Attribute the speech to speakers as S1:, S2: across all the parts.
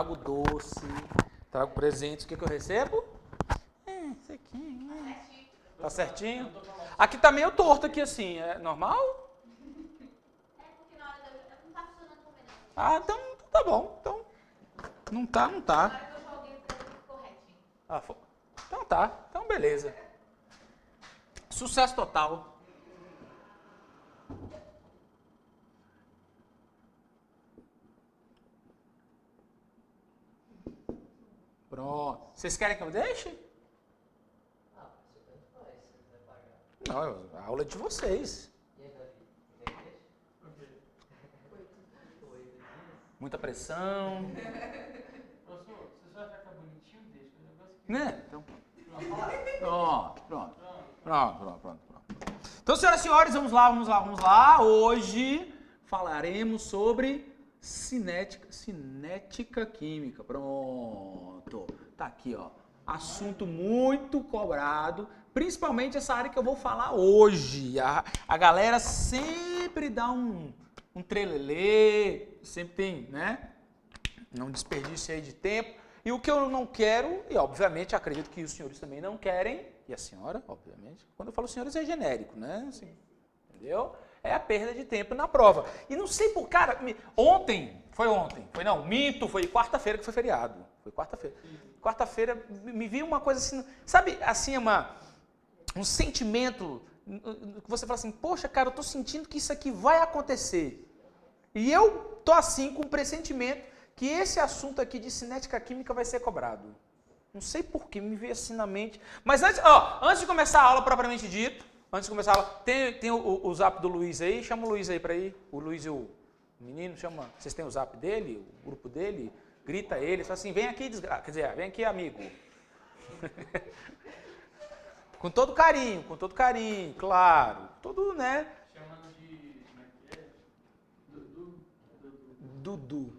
S1: trago doce, trago presentes. O que eu recebo? Isso aqui. Tá certinho? Aqui tá meio torto aqui assim, é normal?
S2: É porque na hora não tá funcionando também, não.
S1: Ah, então tá bom. Então, não tá.
S2: Na hora que eu joguei o dedo ficou retinho.
S1: Ah, então tá. Então beleza. Sucesso total. Pronto. Vocês querem que eu deixe?
S3: Ah, você tanto faz, se você quiser pagar.
S1: Não, a aula é de vocês.
S3: E aí, Davi, você deixa? Por quê? 8 dias?
S1: Muita pressão.
S3: Professor, você só vai ficar bonitinho, deixa, que o negócio aqui.
S1: Né? Então, pronto. Então, senhoras e senhores, vamos lá. Hoje falaremos sobre cinética química. Pronto. Tá aqui, ó. Assunto muito cobrado, principalmente essa área que eu vou falar hoje. A galera sempre dá um trelelê, sempre tem, né? Um desperdício aí de tempo. E o que eu não quero, e obviamente acredito que os senhores também não querem, e a senhora, obviamente, quando eu falo senhores é genérico, né? Assim, entendeu? É a perda de tempo na prova. E não sei por, cara, foi quarta-feira que foi feriado. Foi quarta-feira. Quarta-feira me viu uma coisa assim, sabe, assim, um sentimento que você fala assim, poxa, cara, eu tô sentindo que isso aqui vai acontecer. E eu tô assim com um pressentimento que esse assunto aqui de cinética química vai ser cobrado. Não sei por que me veio assim na mente. Mas antes de começar a aula propriamente dito, tem o zap do Luiz aí, chama o Luiz aí para ir. O Luiz e o menino, chama. Vocês têm o zap dele, o grupo dele? Grita ele, fala assim, vem aqui, desgraça. Quer dizer, vem aqui, amigo. com todo carinho, claro. Tudo, né?
S3: Chamando de, como é que é?
S1: Dudu.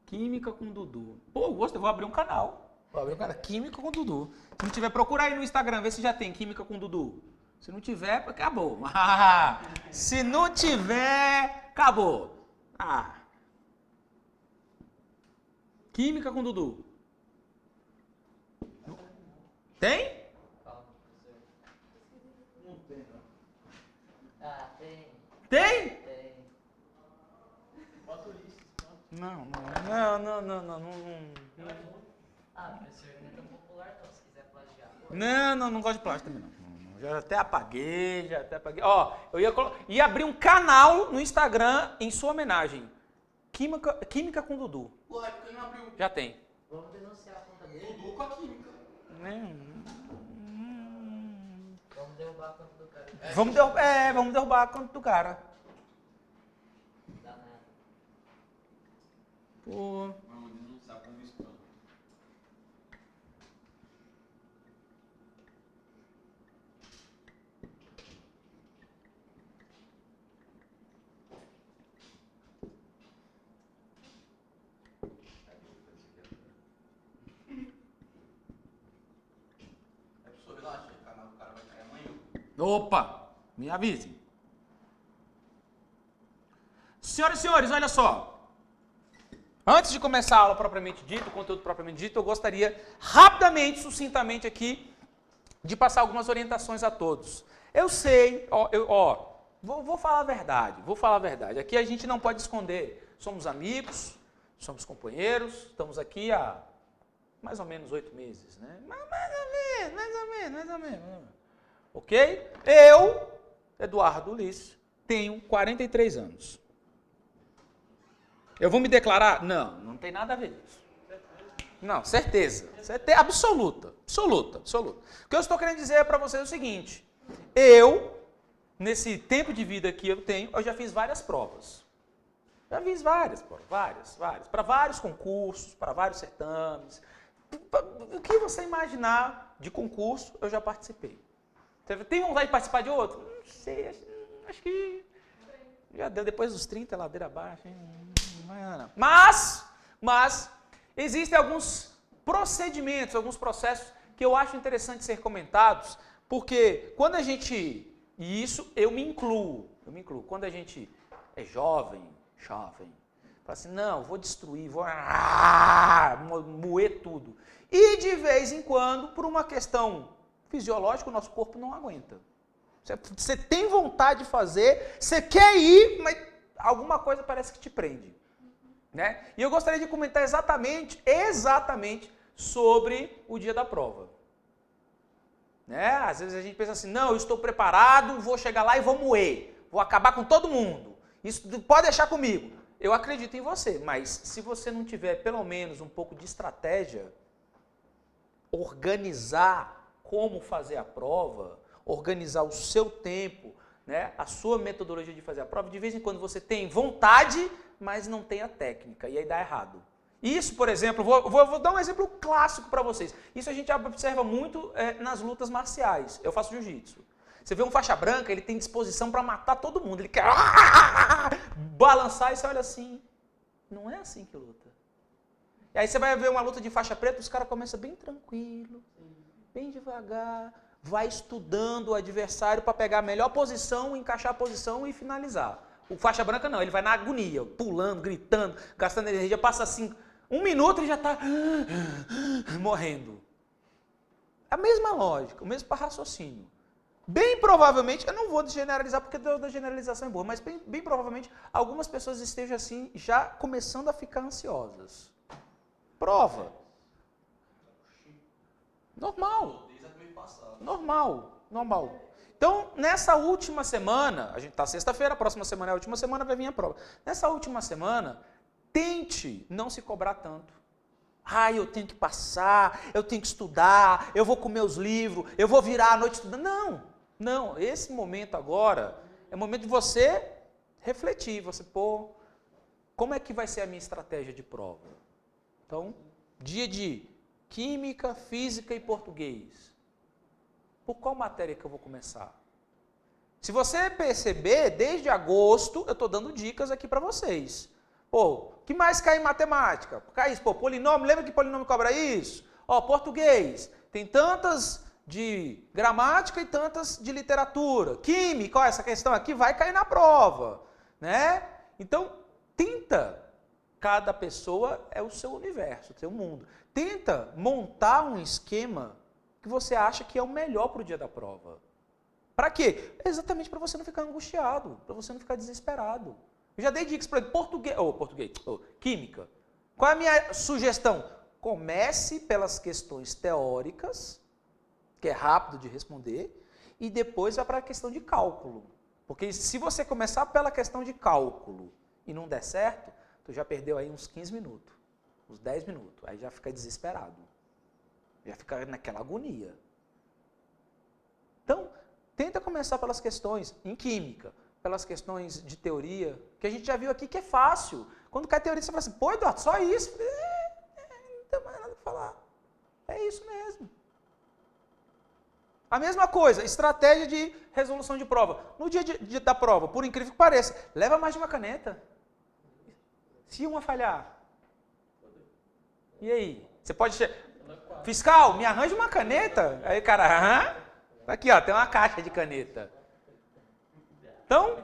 S1: Química com Dudu. Pô, eu vou abrir um canal. Química com Dudu. Se não tiver, procura aí no Instagram, vê se já tem Química com Dudu. Se não tiver, acabou. Se não tiver, acabou. Química com Dudu. Tem?
S3: Calma, professor. Não tem, não. Ah, tem.
S1: Tem?
S3: Tem.
S4: Bota o lixo.
S1: Não.
S3: Ah, professor, não é tão popular não, se quiser plagiar.
S1: Não gosto de plástico também não. Já até apaguei. Ó, eu ia abrir um canal no Instagram em sua homenagem. Química com Dudu.
S4: Ué, porque não abriu
S1: Já tem.
S3: Vamos denunciar a conta dele.
S4: Dudu com a química.
S3: Vamos derrubar a conta do cara.
S1: Vamos derrubar a conta do cara.
S3: Dá nada.
S1: Pô.
S4: Vamos denunciar como spam. É, professor, relaxa, o canal do cara vai cair amanhã.
S1: Opa, me avise. Senhoras e senhores, olha só. Antes de começar a aula propriamente dita, o conteúdo propriamente dito, eu gostaria rapidamente, sucintamente aqui, de passar algumas orientações a todos. Eu sei, vou falar a verdade. Aqui a gente não pode esconder. Somos amigos, somos companheiros, estamos aqui há mais ou menos 8 meses, né? Mais ou menos. Ok? Eu, Eduardo Ulisses, tenho 43 anos. Eu vou me declarar? Não tem nada a ver disso. Não, certeza. Absoluta. O que eu estou querendo dizer para vocês é o seguinte. Eu, nesse tempo de vida que eu tenho, eu já fiz várias provas. Já fiz várias provas, para vários concursos, para vários certames. O que você imaginar de concurso, eu já participei. Tem vontade de participar de outro? Não sei, acho que já deu depois dos 30, ladeira abaixo. Mas existem alguns procedimentos, alguns processos que eu acho interessante ser comentados, porque quando a gente, e isso eu me incluo, quando a gente é jovem, Fala assim, não, vou destruir, vou moer tudo. E de vez em quando, por uma questão fisiológica, o nosso corpo não aguenta. Você tem vontade de fazer, você quer ir, mas alguma coisa parece que te prende. Né? E eu gostaria de comentar exatamente sobre o dia da prova. Né? Às vezes a gente pensa assim, não, eu estou preparado, vou chegar lá e vou moer, vou acabar com todo mundo. Isso pode deixar comigo. Eu acredito em você, mas se você não tiver pelo menos um pouco de estratégia, organizar como fazer a prova, organizar o seu tempo, né? A sua metodologia de fazer a prova, de vez em quando você tem vontade, mas não tem a técnica, e aí dá errado. Isso, por exemplo, vou dar um exemplo clássico para vocês. Isso a gente observa muito nas lutas marciais. Eu faço jiu-jitsu. Você vê um faixa branca, ele tem disposição para matar todo mundo. Ele quer balançar e você olha assim. Não é assim que luta. E aí você vai ver uma luta de faixa preta, os caras começam bem tranquilo, bem devagar, vai estudando o adversário para pegar a melhor posição, encaixar a posição e finalizar. O faixa branca não, ele vai na agonia, pulando, gritando, gastando energia, passa assim, 1 minuto e já está morrendo. A mesma lógica, o mesmo raciocínio. Bem provavelmente, eu não vou generalizar porque toda generalização é boa, mas bem provavelmente algumas pessoas estejam assim, já começando a ficar ansiosas. Prova. Normal. Normal. Então, nessa última semana, a gente está sexta-feira, a próxima semana é a última semana, vai vir a prova. Nessa última semana, tente não se cobrar tanto. Eu tenho que passar, eu tenho que estudar, eu vou comer os livros, eu vou virar a noite estudando. Não, esse momento agora é o momento de você refletir, como é que vai ser a minha estratégia de prova? Então, dia de química, física e português. Por qual matéria que eu vou começar? Se você perceber, desde agosto, eu estou dando dicas aqui para vocês. O que mais cai em matemática? Cai isso, polinômio, lembra que polinômio cobra isso? Português, tem tantas de gramática e tantas de literatura. Química, essa questão aqui vai cair na prova. Né? Então, tenta. Cada pessoa é o seu universo, o seu mundo. Tenta montar um esquema que você acha que é o melhor para o dia da prova. Para quê? Exatamente para você não ficar angustiado, para você não ficar desesperado. Eu já dei dicas para ele, química. Qual é a minha sugestão? Comece pelas questões teóricas, que é rápido de responder, e depois vai para a questão de cálculo. Porque se você começar pela questão de cálculo e não der certo, tu já perdeu aí uns 15 minutos, uns 10 minutos, aí já fica desesperado. Já fica naquela agonia. Então, tenta começar pelas questões em química, pelas questões de teoria, que a gente já viu aqui que é fácil. Quando cai teoria, você fala assim, Eduardo, só isso? Não tem mais nada para falar. É isso mesmo. A mesma coisa, estratégia de resolução de prova. No dia da prova, por incrível que pareça, leva mais de uma caneta. Se uma falhar, e aí? Você pode... Fiscal, me arranja uma caneta. Aí o cara, aqui ó, tem uma caixa de caneta. Então,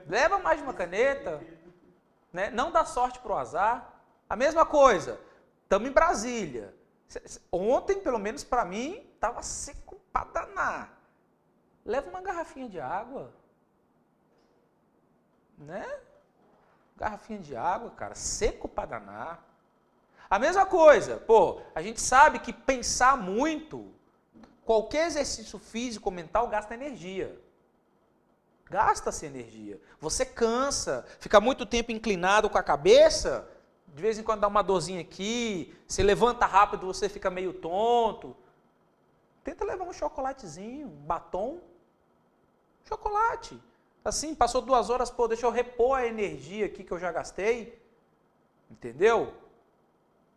S1: leva mais de uma caneta, né? Não dá sorte pro azar. A mesma coisa, estamos em Brasília. Ontem, pelo menos para mim, estava seco para danar. Leva uma garrafinha de água. Né? Garrafinha de água, cara, seco para danar. A mesma coisa, a gente sabe que pensar muito, qualquer exercício físico ou mental gasta energia. Gasta-se energia. Você cansa, fica muito tempo inclinado com a cabeça, de vez em quando dá uma dorzinha aqui, você levanta rápido, você fica meio tonto. Tenta levar um chocolatezinho, um batom. Chocolate. Assim, passou 2 horas, deixa eu repor a energia aqui que eu já gastei. Entendeu?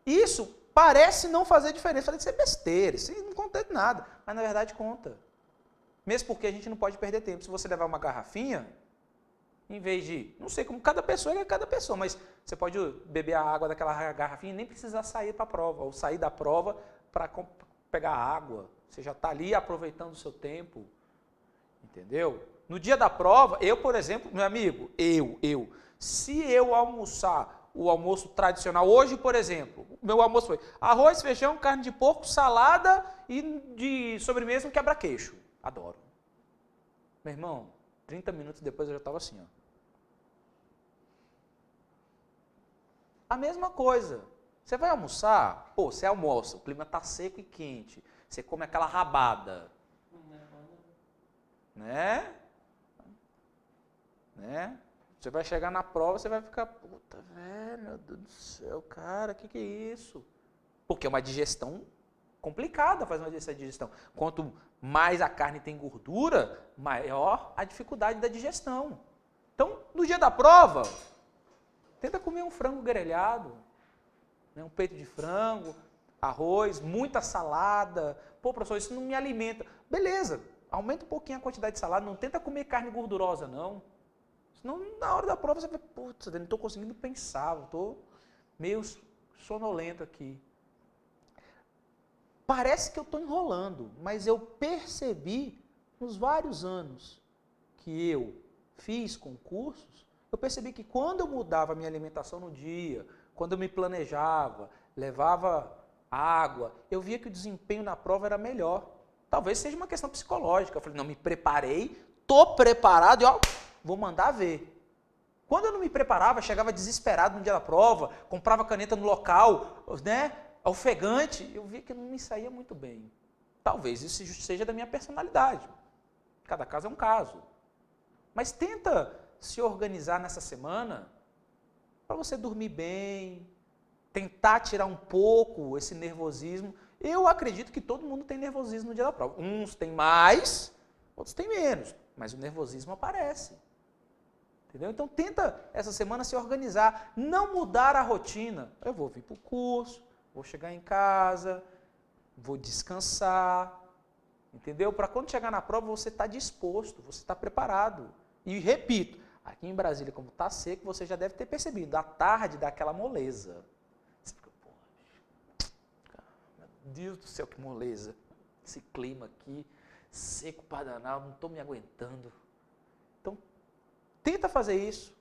S1: Isso parece não fazer diferença, parece ser besteira, isso não conta de nada, mas na verdade conta. Mesmo porque a gente não pode perder tempo. Se você levar uma garrafinha, em vez de, não sei como, cada pessoa é cada pessoa, mas você pode beber a água daquela garrafinha e nem precisar sair para a prova, ou sair da prova para pegar água. Você já está ali aproveitando o seu tempo, entendeu? No dia da prova, eu, por exemplo, meu amigo, Se eu almoçar o almoço tradicional, hoje, por exemplo, o meu almoço foi arroz, feijão, carne de porco, salada e de sobremesa um quebra-queixo. Adoro. Meu irmão, 30 minutos depois eu já estava assim, ó. A mesma coisa. Você vai almoçar, pô, você almoça, o clima tá seco e quente, você come aquela rabada, né? Você vai chegar na prova, você vai ficar, puta, velho, meu Deus do céu, cara, que é isso? Porque é uma digestão complicada fazer essa digestão. Quanto mais a carne tem gordura, maior a dificuldade da digestão. Então, no dia da prova, tenta comer um frango grelhado, né, um peito de frango, arroz, muita salada. Pô, professor, isso não me alimenta. Beleza, aumenta um pouquinho a quantidade de salada, não tenta comer carne gordurosa, não. Senão, na hora da prova, você vai, putz, eu não estou conseguindo pensar, eu estou meio sonolento aqui. Parece que eu estou enrolando, mas eu percebi, nos vários anos que eu fiz concursos, eu percebi que quando eu mudava a minha alimentação no dia, quando eu me planejava, levava água, eu via que o desempenho na prova era melhor. Talvez seja uma questão psicológica. Eu falei, não, me preparei, estou preparado e ó, vou mandar ver. Quando eu não me preparava, chegava desesperado no dia da prova, comprava caneta no local, né, ofegante, eu via que não me saía muito bem. Talvez isso seja da minha personalidade. Cada caso é um caso. Mas tenta se organizar nessa semana para você dormir bem, tentar tirar um pouco esse nervosismo. Eu acredito que todo mundo tem nervosismo no dia da prova. Uns têm mais, outros têm menos, mas o nervosismo aparece. Entendeu? Então tenta essa semana se organizar, não mudar a rotina. Eu vou vir para o curso, vou chegar em casa, vou descansar, entendeu? Para quando chegar na prova você está disposto, você está preparado. E repito, aqui em Brasília, como está seco, você já deve ter percebido, à tarde dá aquela moleza. Você fica, poxa, meu Deus do céu, que moleza. Esse clima aqui, seco para danar, não estou me aguentando. Então, tenta fazer isso.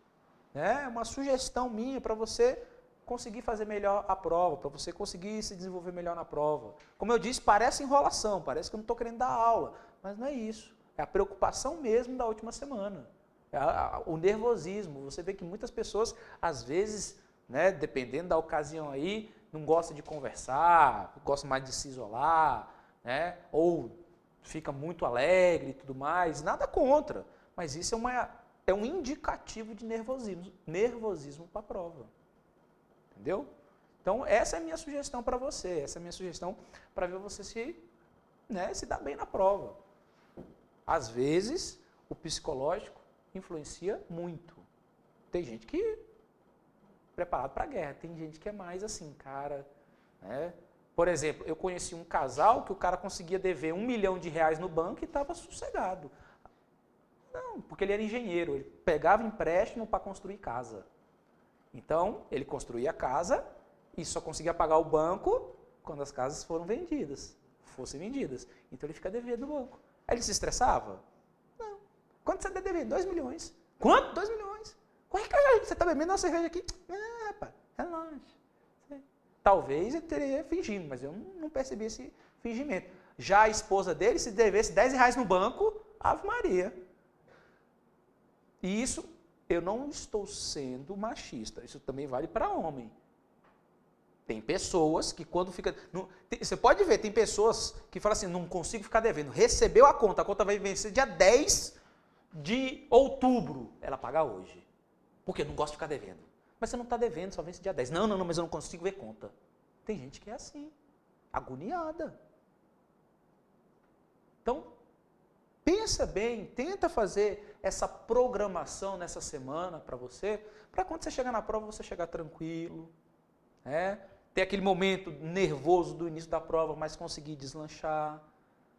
S1: É uma sugestão minha para você conseguir fazer melhor a prova, para você conseguir se desenvolver melhor na prova. Como eu disse, parece enrolação, parece que eu não estou querendo dar aula, mas não é isso. É a preocupação mesmo da última semana. É o nervosismo. Você vê que muitas pessoas, às vezes, né, dependendo da ocasião aí, não gostam de conversar, gostam mais de se isolar, né, ou fica muito alegre e tudo mais. Nada contra, mas isso é um indicativo de nervosismo para a prova. Entendeu? Então, essa é a minha sugestão para você, essa é a minha sugestão para ver você se dar bem na prova. Às vezes, o psicológico influencia muito. Tem gente que é preparado para a guerra, tem gente que é mais assim, cara. Né? Por exemplo, eu conheci um casal que o cara conseguia dever R$1 milhão no banco e estava sossegado. Não, porque ele era engenheiro, ele pegava empréstimo para construir casa. Então, ele construía a casa e só conseguia pagar o banco quando as casas fossem vendidas. Então, ele fica devendo no banco. Aí ele se estressava? Não. Quanto você está devendo? 2 milhões. Quanto? 2 milhões. Ué, cara, você está bebendo uma cerveja aqui? Ah, rapaz, relaxa. Talvez ele teria fingindo, mas eu não percebi esse fingimento. Já a esposa dele, se devesse R$10 no banco, Ave Maria. E isso, eu não estou sendo machista, isso também vale para homem. Tem pessoas que quando fica... você pode ver, tem pessoas que falam assim, não consigo ficar devendo. Recebeu a conta vai vencer dia 10 de outubro. Ela paga hoje. Porque não gosta de ficar devendo. Mas você não está devendo, só vence dia 10. Não, mas eu não consigo ver conta. Tem gente que é assim, agoniada. Então, pensa bem, tenta fazer essa programação nessa semana para você, para quando você chegar na prova, você chegar tranquilo, né? Ter aquele momento nervoso do início da prova, mas conseguir deslanchar,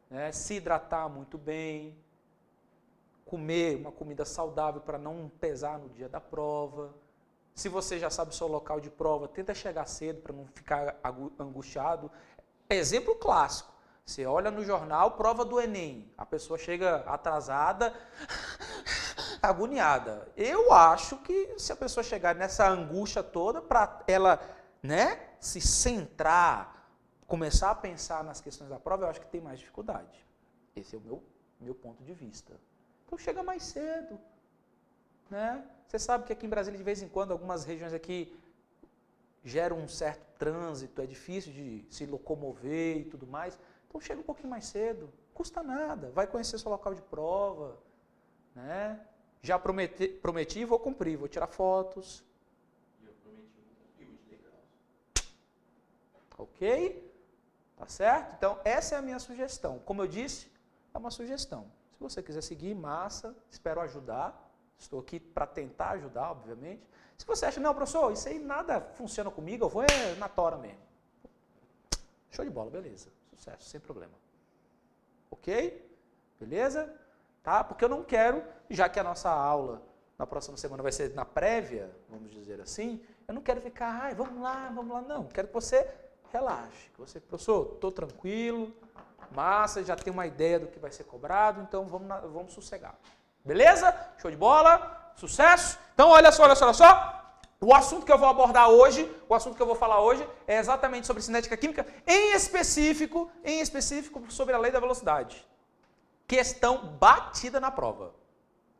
S1: né? Se hidratar muito bem, comer uma comida saudável para não pesar no dia da prova. Se você já sabe o seu local de prova, tenta chegar cedo para não ficar angustiado. Exemplo clássico. Você olha no jornal, prova do Enem. A pessoa chega atrasada, agoniada. Eu acho que se a pessoa chegar nessa angústia toda, para ela, né, se centrar, começar a pensar nas questões da prova, eu acho que tem mais dificuldade. Esse é o meu ponto de vista. Então chega mais cedo, né? Você sabe que aqui em Brasília, de vez em quando, algumas regiões aqui geram um certo trânsito, é difícil de se locomover e tudo mais. Então chega um pouquinho mais cedo, não custa nada, vai conhecer seu local de prova, né? Já prometi e vou cumprir, vou tirar fotos.
S4: E eu prometi um fio de degraus.
S1: Ok? Tá certo? Então essa é a minha sugestão. Como eu disse, é uma sugestão. Se você quiser seguir, massa, espero ajudar. Estou aqui para tentar ajudar, obviamente. Se você acha, não, professor, isso aí nada funciona comigo, eu vou na tora mesmo. Show de bola, beleza. Sucesso, sem problema. Ok? Beleza? Tá? Porque eu não quero, já que a nossa aula na próxima semana vai ser na prévia, vamos dizer assim, eu não quero ficar, ai, vamos lá. Não, quero que você relaxe. Que você, professor, estou tranquilo, massa, já tem uma ideia do que vai ser cobrado, então vamos sossegar. Beleza? Show de bola? Sucesso? Então, olha só. O assunto que eu vou abordar hoje, o assunto que eu vou falar hoje é exatamente sobre cinética química, em específico sobre a lei da velocidade. Questão batida na prova.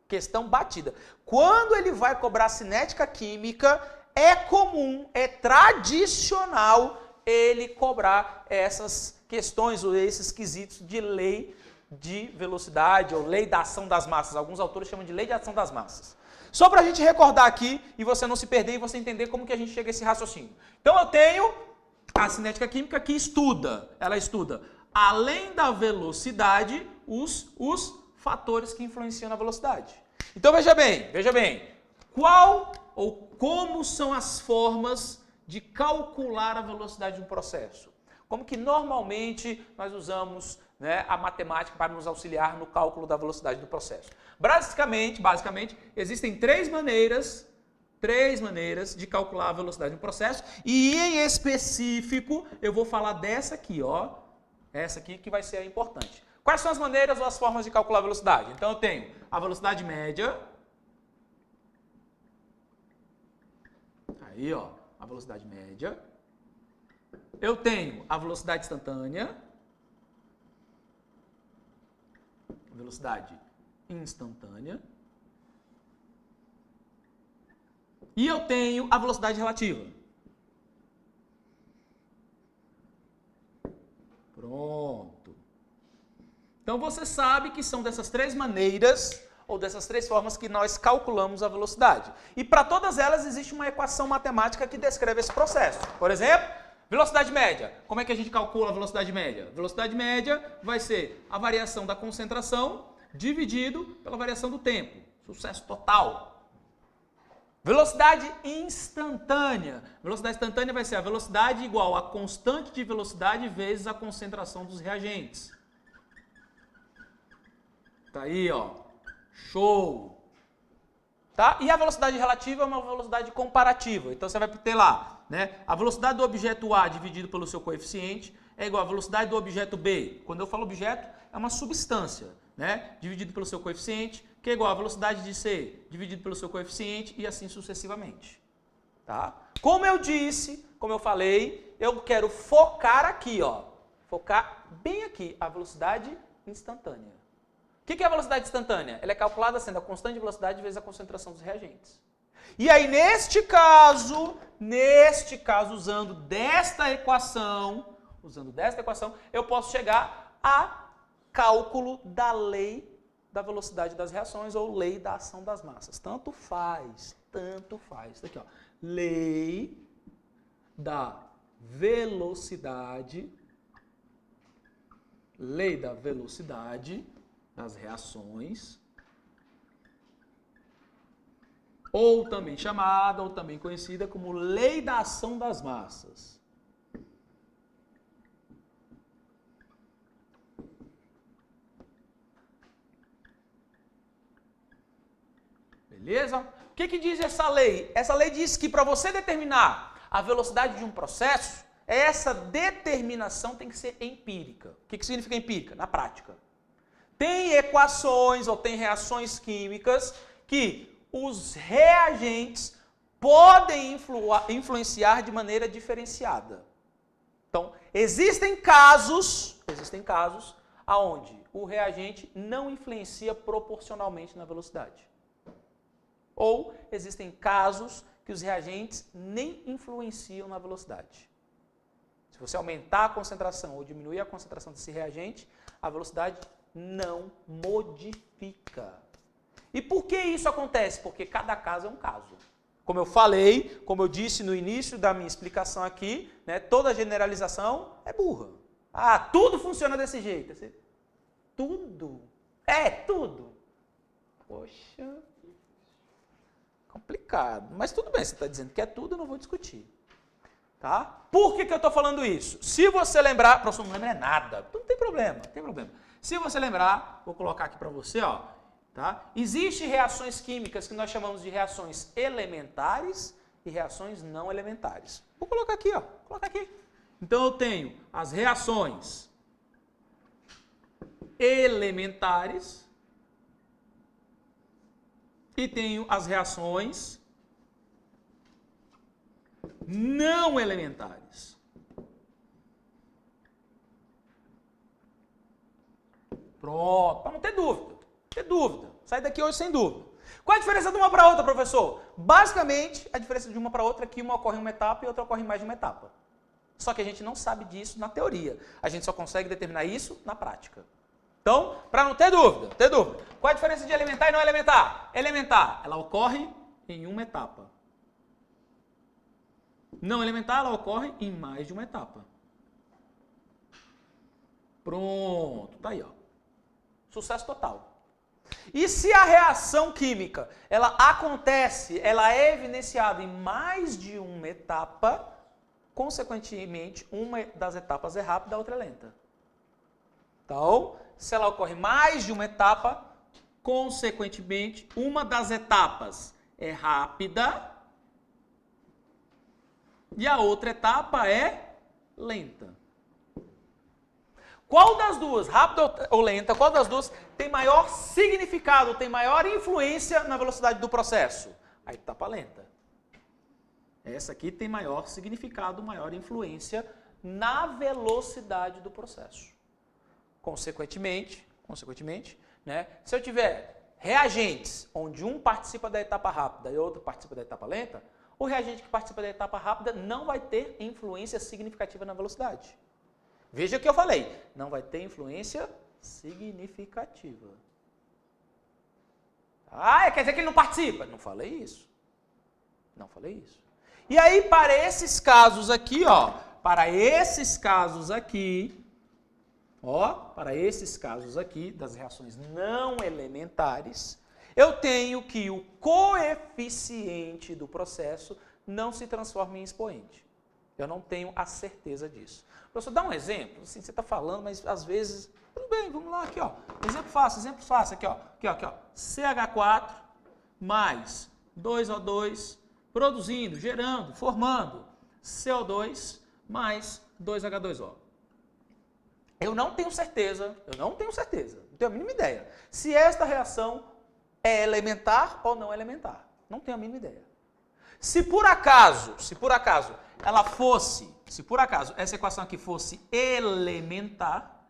S1: Questão batida. Quando ele vai cobrar cinética química, é comum, é tradicional ele cobrar essas questões ou esses quesitos de lei de velocidade ou lei da ação das massas. Alguns autores chamam de lei de ação das massas. Só para a gente recordar aqui e você não se perder e você entender como que a gente chega a esse raciocínio. Então eu tenho a cinética química que ela estuda, além da velocidade, os fatores que influenciam na velocidade. Então veja bem, qual ou como são as formas de calcular a velocidade de um processo? Como que normalmente nós usamos, né, a matemática para nos auxiliar no cálculo da velocidade do processo? Basicamente, existem três maneiras de calcular a velocidade de um processo e, em específico, eu vou falar dessa aqui, ó. Essa aqui que vai ser a importante. Quais são as maneiras ou as formas de calcular a velocidade? Então, eu tenho a velocidade média. Aí, ó, a velocidade média. Eu tenho a velocidade instantânea. Velocidade instantânea. E eu tenho a velocidade relativa. Pronto. Então você sabe que são dessas três maneiras ou dessas três formas que nós calculamos a velocidade. E para todas elas existe uma equação matemática que descreve esse processo. Por exemplo, velocidade média. Como é que a gente calcula a velocidade média? Velocidade média vai ser a variação da concentração dividido pela variação do tempo. Sucesso total. Velocidade instantânea. Velocidade instantânea vai ser a velocidade igual a constante de velocidade vezes a concentração dos reagentes. Tá aí, ó. Show. Tá? E a velocidade relativa é uma velocidade comparativa. Então você vai ter lá, né? A velocidade do objeto A dividido pelo seu coeficiente é igual à velocidade do objeto B. Quando eu falo objeto, é uma substância, né? Dividido pelo seu coeficiente, que é igual à velocidade de C dividido pelo seu coeficiente e assim sucessivamente. Tá? Como eu disse, como eu falei, eu quero focar aqui, ó. Focar bem aqui, a velocidade instantânea. O que é a velocidade instantânea? Ela é calculada sendo a constante de velocidade vezes a concentração dos reagentes. E aí, neste caso, usando desta equação, eu posso chegar a cálculo da lei da velocidade das reações ou lei da ação das massas. Tanto faz. Isso aqui, ó. Lei da velocidade das reações, ou também chamada, ou também conhecida como lei da ação das massas. Beleza? O que diz essa lei? Essa lei diz que para você determinar a velocidade de um processo, essa determinação tem que ser empírica. O que significa empírica? Na prática. Tem equações ou tem reações químicas que os reagentes podem influenciar de maneira diferenciada. Então, existem casos aonde o reagente não influencia proporcionalmente na velocidade. Ou existem casos que os reagentes nem influenciam na velocidade. Se você aumentar a concentração ou diminuir a concentração desse reagente, a velocidade não modifica. E por que isso acontece? Porque cada caso é um caso. Como eu falei, como eu disse no início da minha explicação aqui, né, toda generalização é burra. Ah, tudo funciona desse jeito. Tudo. Tudo. Poxa, complicado. Mas tudo bem, você está dizendo que é tudo, eu não vou discutir. Tá? Por que eu estou falando isso? Se você lembrar, professor, não lembra nada. Não tem problema, não tem problema. Se você lembrar, vou colocar aqui para você, ó. Tá? Existem reações químicas que nós chamamos de reações elementares e reações não elementares. Vou colocar aqui, ó. Vou colocar aqui. Então eu tenho as reações elementares e tenho as reações não elementares. Pronto, para não ter dúvida. Sai daqui hoje sem dúvida. Qual a diferença de uma para outra, professor? Basicamente, a diferença de uma para outra é que uma ocorre em uma etapa e outra ocorre em mais de uma etapa. Só que a gente não sabe disso na teoria. A gente só consegue determinar isso na prática. Então, para não ter dúvida, qual a diferença de elementar e não elementar? Elementar, ela ocorre em uma etapa. Não elementar, ela ocorre em mais de uma etapa. Pronto, tá aí, ó. Sucesso total. E se a reação química, ela acontece, ela é evidenciada em mais de uma etapa, consequentemente, uma das etapas é rápida, a outra é lenta. Então, se ela ocorre mais de uma etapa, consequentemente, uma das etapas é rápida e a outra etapa é lenta. Qual das duas, rápida ou lenta, qual das duas tem maior significado, tem maior influência na velocidade do processo? A etapa lenta. Essa aqui tem maior significado, maior influência na velocidade do processo. Consequentemente, né, se eu tiver reagentes onde um participa da etapa rápida e outro participa da etapa lenta, o reagente que participa da etapa rápida não vai ter influência significativa na velocidade. Veja o que eu falei, não vai ter influência significativa. Ah, quer dizer que ele não participa? Não falei isso. E aí, para esses casos aqui, ó, para esses casos aqui das reações não elementares, eu tenho que o coeficiente do processo não se transforma em expoente. Eu não tenho a certeza disso. Professor, dá um exemplo. Assim, você está falando, mas às vezes... Tudo bem, vamos lá, aqui, ó. Exemplo fácil, aqui, ó. CH4 mais 2O2 produzindo, gerando, formando CO2 mais 2H2O. Eu não tenho certeza, não tenho a mínima ideia, se esta reação é elementar ou não elementar. Não tenho a mínima ideia. Se por acaso ela fosse, se por acaso essa equação aqui fosse elementar,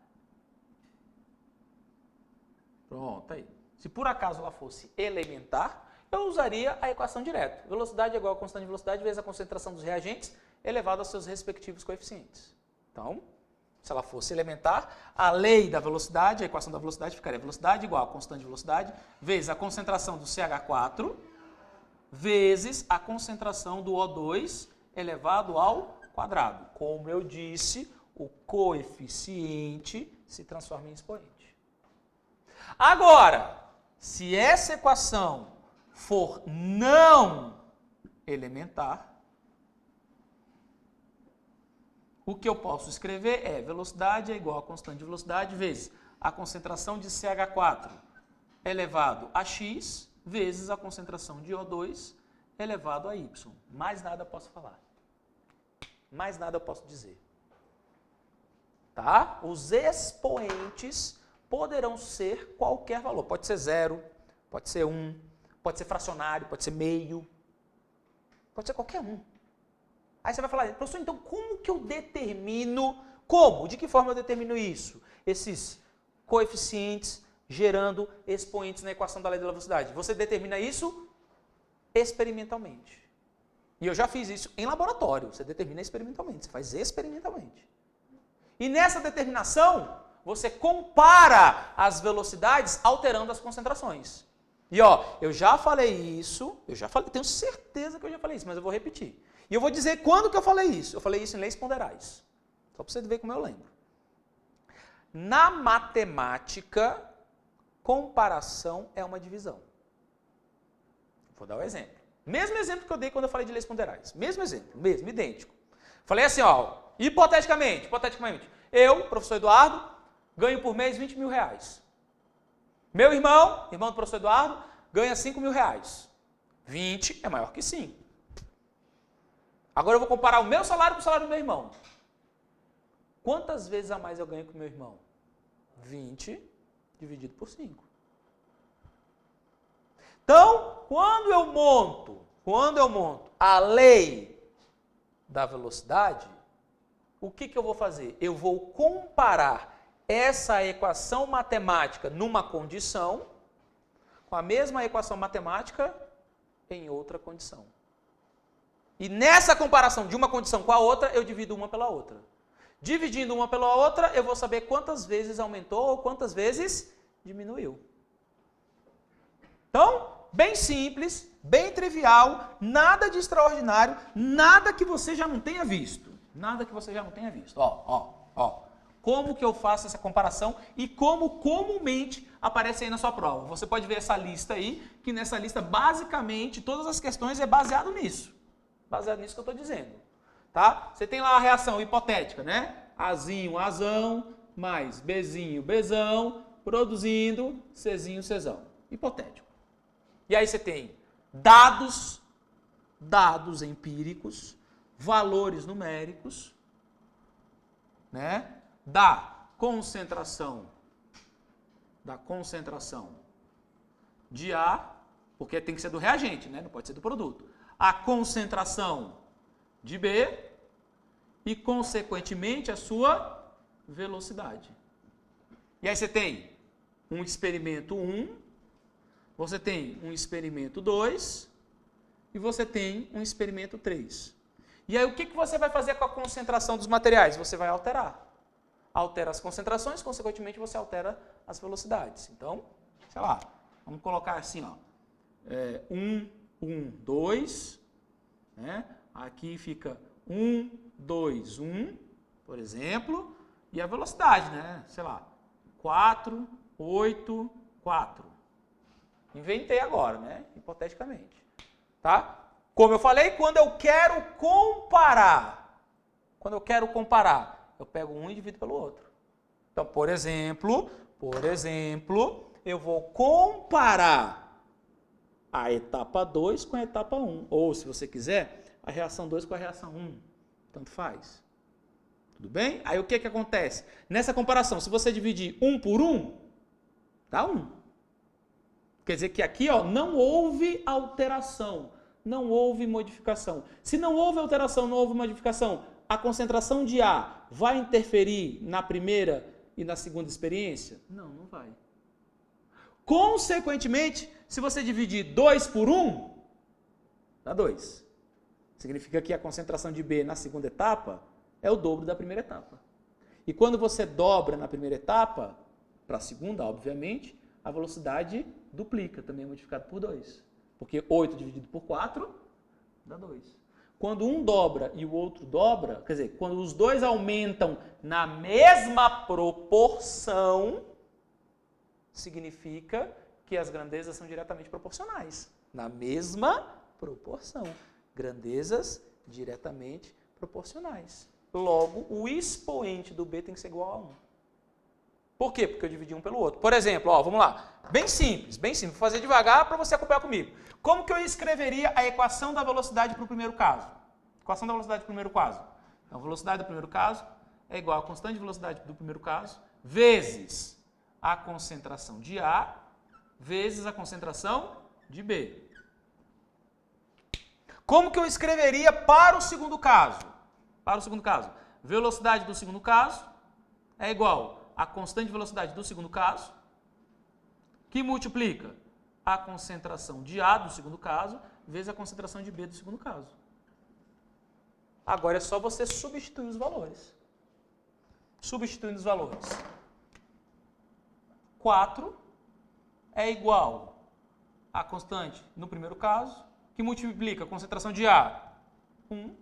S1: pronto, aí. Se por acaso ela fosse elementar, eu usaria a equação direta. Velocidade é igual a constante de velocidade vezes a concentração dos reagentes elevado aos seus respectivos coeficientes. Então, se ela fosse elementar, a lei da velocidade, a equação da velocidade ficaria velocidade igual a constante de velocidade vezes a concentração do CH4 vezes a concentração do O2 elevado ao quadrado. Como eu disse, o coeficiente se transforma em expoente. Agora, se essa equação for não elementar, o que eu posso escrever é velocidade é igual a constante de velocidade vezes a concentração de CH4 elevado a x vezes a concentração de O2 elevado a y. Mais nada eu posso falar. Mais nada eu posso dizer. Tá? Os expoentes poderão ser qualquer valor. Pode ser 0, pode ser 1, Pode ser fracionário, pode ser meio, pode ser qualquer um. Aí você vai falar, professor, então como que eu determino, como? De que forma eu determino isso? Esses coeficientes gerando expoentes na equação da lei da velocidade. Você determina isso experimentalmente. E eu já fiz isso em laboratório. Você determina experimentalmente, você faz experimentalmente. E nessa determinação, você compara as velocidades alterando as concentrações. E ó, eu já falei isso, tenho certeza que eu já falei isso, mas eu vou repetir. E eu vou dizer quando que eu falei isso. Eu falei isso em leis ponderais. Só para você ver como eu lembro. Na matemática, comparação é uma divisão. Vou dar um exemplo. Mesmo exemplo que eu dei quando eu falei de leis ponderais. Mesmo exemplo, mesmo, idêntico. Falei assim, ó, hipoteticamente, eu, professor Eduardo, ganho por mês 20 mil reais. Meu irmão do professor Eduardo, ganha 5 mil reais. 20 é maior que 5. Agora eu vou comparar o meu salário com o salário do meu irmão. Quantas vezes a mais eu ganho com o meu irmão? 20 dividido por 5. Então, quando eu monto a lei da velocidade, o que eu vou fazer? Eu vou comparar essa equação matemática numa condição com a mesma equação matemática em outra condição. E nessa comparação de uma condição com a outra, eu divido uma pela outra. Dividindo uma pela outra, eu vou saber quantas vezes aumentou ou quantas vezes diminuiu. Então, bem simples, bem trivial, nada de extraordinário, nada que você já não tenha visto. Nada que você já não tenha visto. Ó. Como que eu faço essa comparação e como comumente aparece aí na sua prova. Você pode ver essa lista aí, que nessa lista, basicamente, todas as questões é baseado nisso. Baseado nisso que eu estou dizendo. Tá? Você tem lá a reação hipotética, né? Azinho, azão, mais Bzinho, Bzão, produzindo Czinho, Czão. Hipotético. E aí você tem dados empíricos, valores numéricos, né? Da concentração de A, porque tem que ser do reagente, né? Não pode ser do produto. A concentração de B e, consequentemente, a sua velocidade. E aí você tem um experimento 1, você tem um experimento 2 e você tem um experimento 3. E aí o que você vai fazer com a concentração dos materiais? Você vai alterar. Altera as concentrações, consequentemente você altera as velocidades. Então, sei lá, vamos colocar assim, ó, 1, 2, né? Aqui fica 1, 2, 1, por exemplo, e a velocidade, né? Sei lá, 4, 8, 4. Inventei agora, né? Hipoteticamente. Tá? Como eu falei, quando eu quero comparar, eu pego um e divido pelo outro. Então, por exemplo, eu vou comparar a etapa 2 com a etapa 1. Ou, se você quiser, a reação 2 com a reação 1. Tanto faz. Tudo bem? Aí o que acontece? Nessa comparação, se você dividir 1 por 1, dá 1. Quer dizer que aqui, ó, não houve alteração, não houve modificação. Se não houve alteração, não houve modificação, a concentração de A vai interferir na primeira e na segunda experiência? Não, não vai. Consequentemente, se você dividir 2 por 1, dá 2. Significa que a concentração de B na segunda etapa é o dobro da primeira etapa. E quando você dobra na primeira etapa, para a segunda, obviamente, a velocidade duplica, também é multiplicado por 2. Porque 8 dividido por 4 dá 2. Quando um dobra e o outro dobra, quer dizer, quando os dois aumentam na mesma proporção, significa que as grandezas são diretamente proporcionais. Na mesma proporção. Grandezas diretamente proporcionais. Logo, o expoente do B tem que ser igual a 1. Por quê? Porque eu dividi um pelo outro. Por exemplo, ó, vamos lá. Bem simples. Vou fazer devagar para você acompanhar comigo. Como que eu escreveria a equação da velocidade para o primeiro caso? Equação da velocidade do primeiro caso. Então, a velocidade do primeiro caso é igual à constante de velocidade do primeiro caso, vezes a concentração de A, vezes a concentração de B. Como que eu escreveria para o segundo caso? Para o segundo caso, velocidade do segundo caso é igual a constante de velocidade do segundo caso, que multiplica a concentração de A do segundo caso, vezes a concentração de B do segundo caso. Agora é só você substituir os valores. Substituindo os valores. 4 é igual a constante no primeiro caso, que multiplica a concentração de A, 1,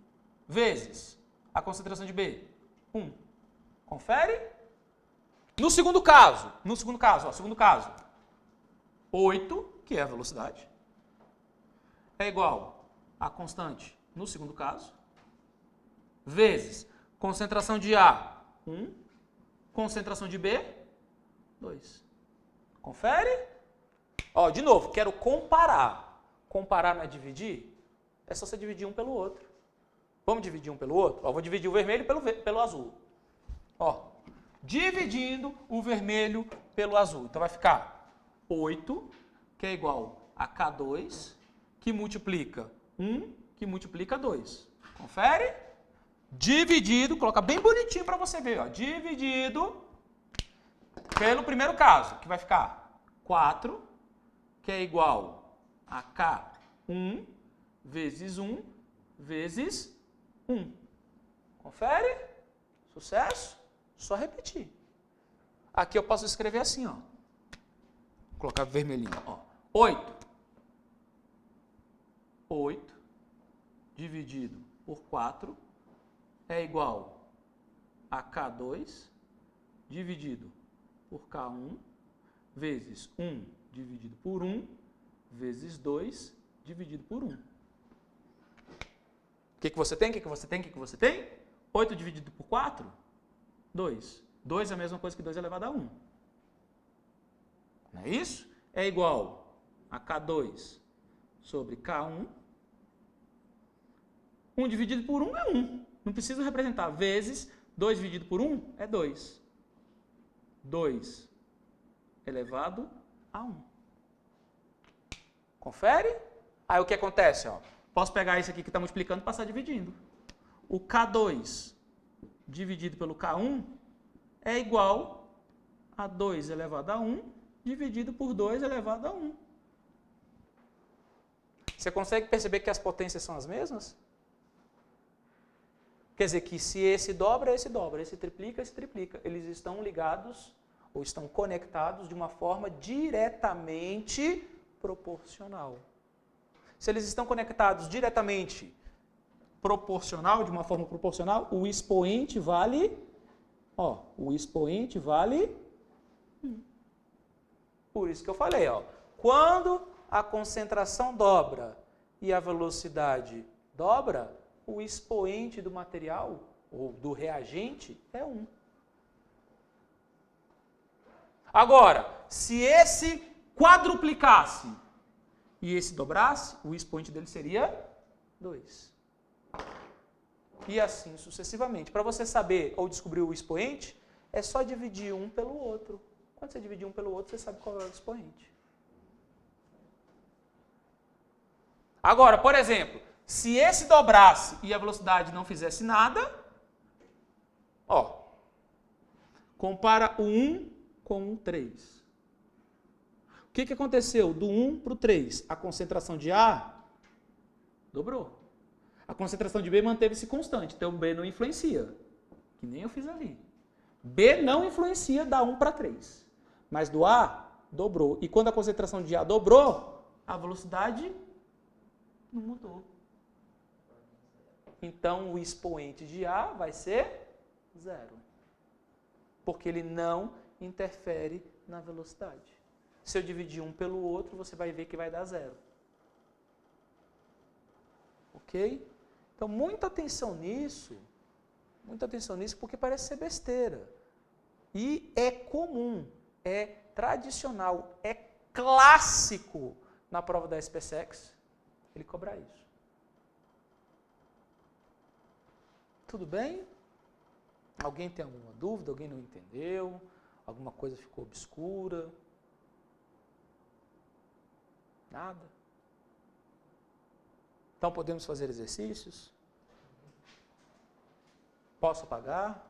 S1: vezes a concentração de B, 1. Confere? No segundo caso, segundo caso, 8, que é a velocidade, é igual a constante no segundo caso, vezes concentração de A, 1, concentração de B, 2. Confere? Ó, de novo, quero comparar. Comparar não é dividir? É só você dividir um pelo outro. Vamos dividir um pelo outro? Ó, vou dividir o vermelho pelo azul. Ó, dividindo o vermelho pelo azul. Então vai ficar 8, que é igual a K2, que multiplica 1, que multiplica 2. Confere? Dividido, coloca bem bonitinho para você ver, ó, dividido pelo primeiro caso, que vai ficar 4, que é igual a K1 vezes 1 vezes 1. Confere? Sucesso? Só repetir. Aqui eu posso escrever assim, ó. Vou colocar vermelhinho, ó. 8 dividido por 4 é igual a K2 dividido por K1 vezes 1 dividido por 1 vezes 2 dividido por 1. O que você tem? 8 dividido por 4? 2. 2 é a mesma coisa que 2 elevado a 1. Não é isso? É igual a K2 sobre K1. 1 dividido por 1 é 1. Não precisa representar. Vezes 2 dividido por 1 é 2. 2 elevado a 1. Confere? Aí o que acontece? Ó, posso pegar isso aqui que está multiplicando e passar dividindo. O K2 dividido pelo K1 é igual a 2 elevado a 1 dividido por 2 elevado a 1. Você consegue perceber que as potências são as mesmas? Quer dizer que se esse dobra, esse dobra, esse triplica, esse triplica. Eles estão ligados ou estão conectados de uma forma diretamente proporcional. Se eles estão conectados diretamente proporcional, de uma forma proporcional, o expoente vale, ó, o expoente vale 1. Por isso que eu falei, ó, quando a concentração dobra e a velocidade dobra, o expoente do material ou do reagente é 1. Agora, se esse quadruplicasse e esse dobrasse, o expoente dele seria 2. E assim sucessivamente. Para você saber ou descobrir o expoente, é só dividir um pelo outro. Quando você dividir um pelo outro, você sabe qual é o expoente. Agora, por exemplo, se esse dobrasse e a velocidade não fizesse nada, ó, compara o 1 com o 3. O que aconteceu do 1 para o 3? A concentração de A dobrou. A concentração de B manteve-se constante, então B não influencia, que nem eu fiz ali. B não influencia da 1 para 3, mas do A dobrou. E quando a concentração de A dobrou, a velocidade não mudou. Então o expoente de A vai ser 0, porque ele não interfere na velocidade. Se eu dividir um pelo outro, você vai ver que vai dar 0. Ok? Então, muita atenção nisso, porque parece ser besteira. E é comum, é tradicional, é clássico na prova da SPSEX ele cobrar isso. Tudo bem? Alguém tem alguma dúvida? Alguém não entendeu? Alguma coisa ficou obscura? Nada? Então podemos fazer exercícios? Posso apagar?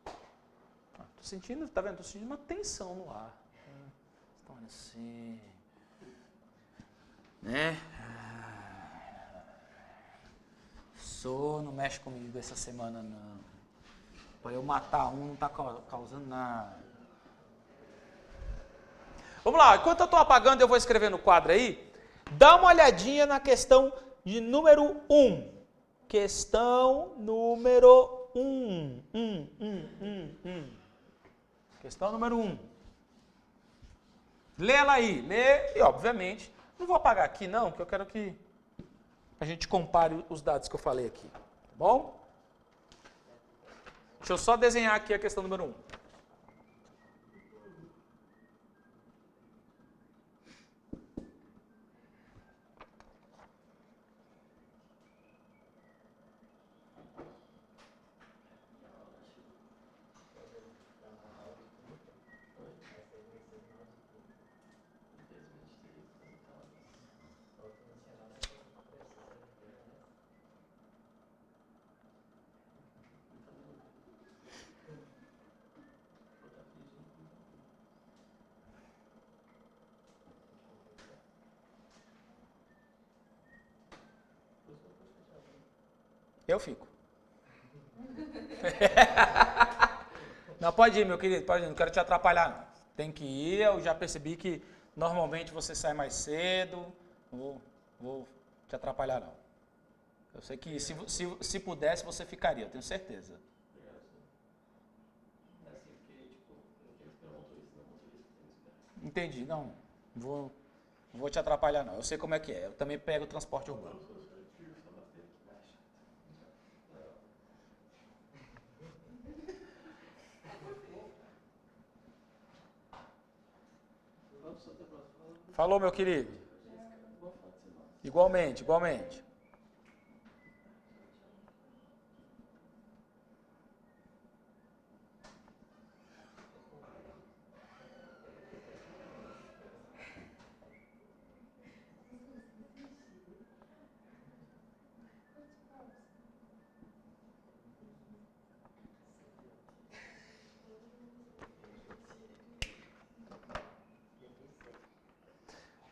S1: Estou sentindo, tá vendo? Estou sentindo uma tensão no ar. Estão olhando assim. Né? Não mexe comigo essa semana não. Para eu matar um não está causando nada. Vamos lá, enquanto eu estou apagando, eu vou escrever no quadro aí. Dá uma olhadinha na questão de número 1. Questão número 1. Questão número 1. Lê ela aí. Lê e, obviamente, não vou apagar aqui não, porque eu quero que a gente compare os dados que eu falei aqui. Tá bom? Deixa eu só desenhar aqui a questão número 1. Eu fico. Não, pode ir, meu querido, pode ir, não quero te atrapalhar não. Tem que ir, eu já percebi que normalmente você sai mais cedo, não vou te atrapalhar não. Eu sei que se pudesse você ficaria, eu tenho certeza. Entendi, não vou te atrapalhar não, eu sei como é que é, eu também pego o transporte urbano. Falou, meu querido. Igualmente, igualmente.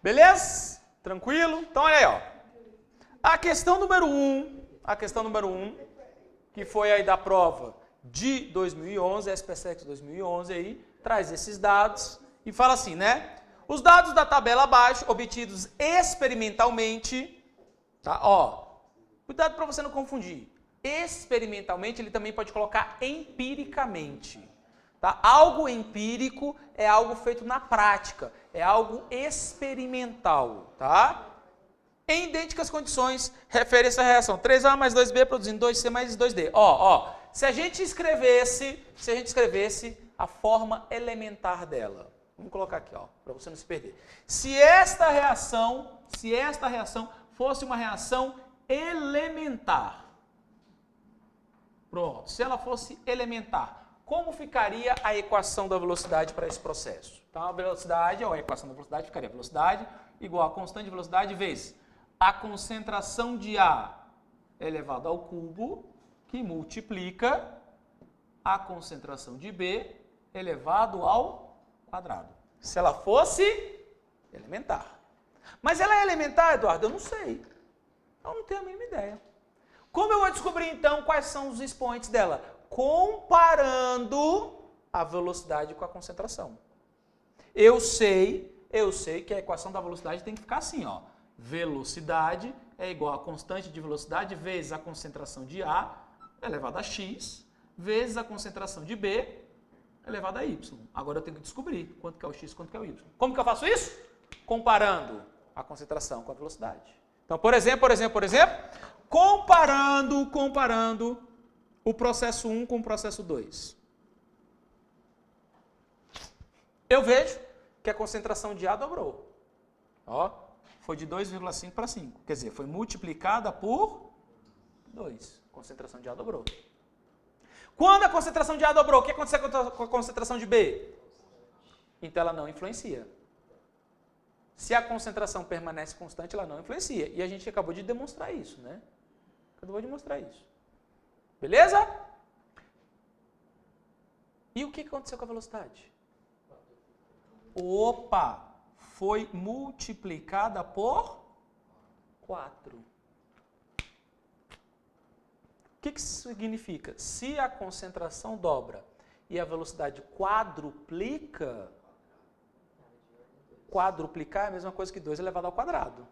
S1: Beleza? Tranquilo? Então olha aí, ó. A questão número 1, que foi aí da prova de 2011, SPSEC 2011 aí, traz esses dados e fala assim, né? Os dados da tabela abaixo, obtidos experimentalmente, tá? Ó, cuidado para você não confundir. Experimentalmente, ele também pode colocar empiricamente. Tá? Algo empírico é algo feito na prática, é algo experimental, tá? Em idênticas condições, refere-se à reação 3A mais 2B produzindo 2C mais 2D. Ó, se a gente escrevesse a forma elementar dela, vamos colocar aqui, ó, para você não se perder. Se esta reação fosse uma reação elementar, pronto, se ela fosse elementar, como ficaria a equação da velocidade para esse processo? Então, a velocidade, ou a equação da velocidade, ficaria velocidade igual a constante de velocidade vezes a concentração de A elevado ao cubo, que multiplica a concentração de B elevado ao quadrado. Se ela fosse elementar. Mas ela é elementar, Eduardo? Eu não sei. Eu não tenho a mínima ideia. Como eu vou descobrir, então, quais são os expoentes dela? Comparando a velocidade com a concentração. Eu sei que a equação da velocidade tem que ficar assim, ó. Velocidade é igual a constante de velocidade vezes a concentração de A elevado a x, vezes a concentração de B elevado a y. Agora eu tenho que descobrir quanto que é o x e quanto que é o y. Como que eu faço isso? Comparando a concentração com a velocidade. Então, por exemplo, comparando o processo 1 com o processo 2. Eu vejo que a concentração de A dobrou. Ó, foi de 2,5 para 5. Quer dizer, foi multiplicada por 2. A concentração de A dobrou. Quando a concentração de A dobrou, o que aconteceu com a concentração de B? Então ela não influencia. Se a concentração permanece constante, ela não influencia. E a gente acabou de demonstrar isso, né? Acabou de mostrar isso. Beleza? E o que aconteceu com a velocidade? Opa! Foi multiplicada por 4. O que isso significa? Se a concentração dobra e a velocidade quadruplica, quadruplicar é a mesma coisa que 2 elevado ao quadrado.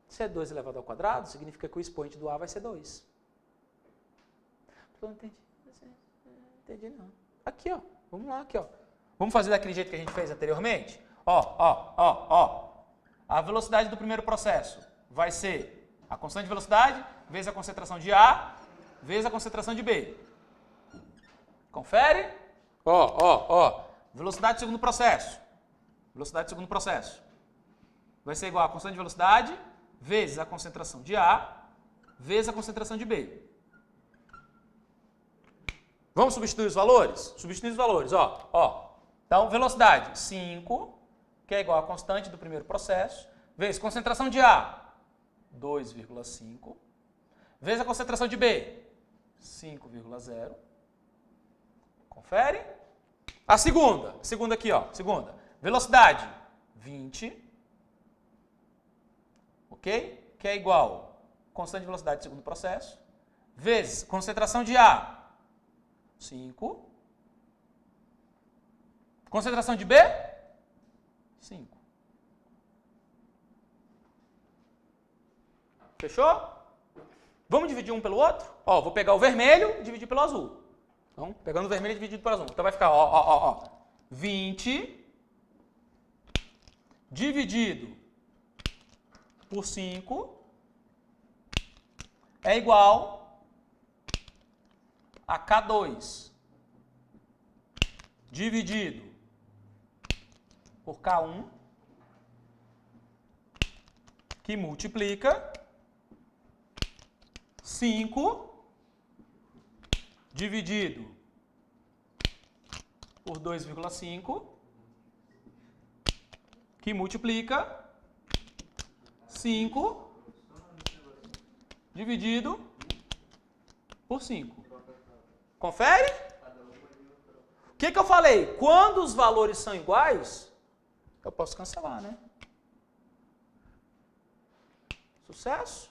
S1: Se é 2 elevado ao quadrado, significa que o expoente do A vai ser 2. Não entendi. Não entendi não. Aqui, ó. Vamos lá, aqui, ó. Vamos fazer daquele jeito que a gente fez anteriormente? Ó. A velocidade do primeiro processo vai ser a constante de velocidade vezes a concentração de A vezes a concentração de B. Confere? Ó. Velocidade do segundo processo. Velocidade do segundo processo. Vai ser igual a constante de velocidade vezes a concentração de A vezes a concentração de B. Vamos substituir os valores? Substituir os valores, ó. Então, velocidade 5, que é igual a constante do primeiro processo, vezes concentração de A, 2,5, vezes a concentração de B, 5,0. Confere? A segunda aqui, ó, segunda. Velocidade 20, ok? Que é igual a constante de velocidade do segundo processo, vezes concentração de A, 5. Concentração de B? 5. Fechou? Vamos dividir um pelo outro? Ó, vou pegar o vermelho e dividir pelo azul. Então, pegando o vermelho e dividido pelo azul. Então vai ficar, ó. 20 dividido por 5 é igual a K2 dividido por K1, que multiplica 5 dividido por 2,5, que multiplica 5 dividido por 5. Confere? O que eu falei? Quando os valores são iguais, eu posso cancelar, né? Sucesso?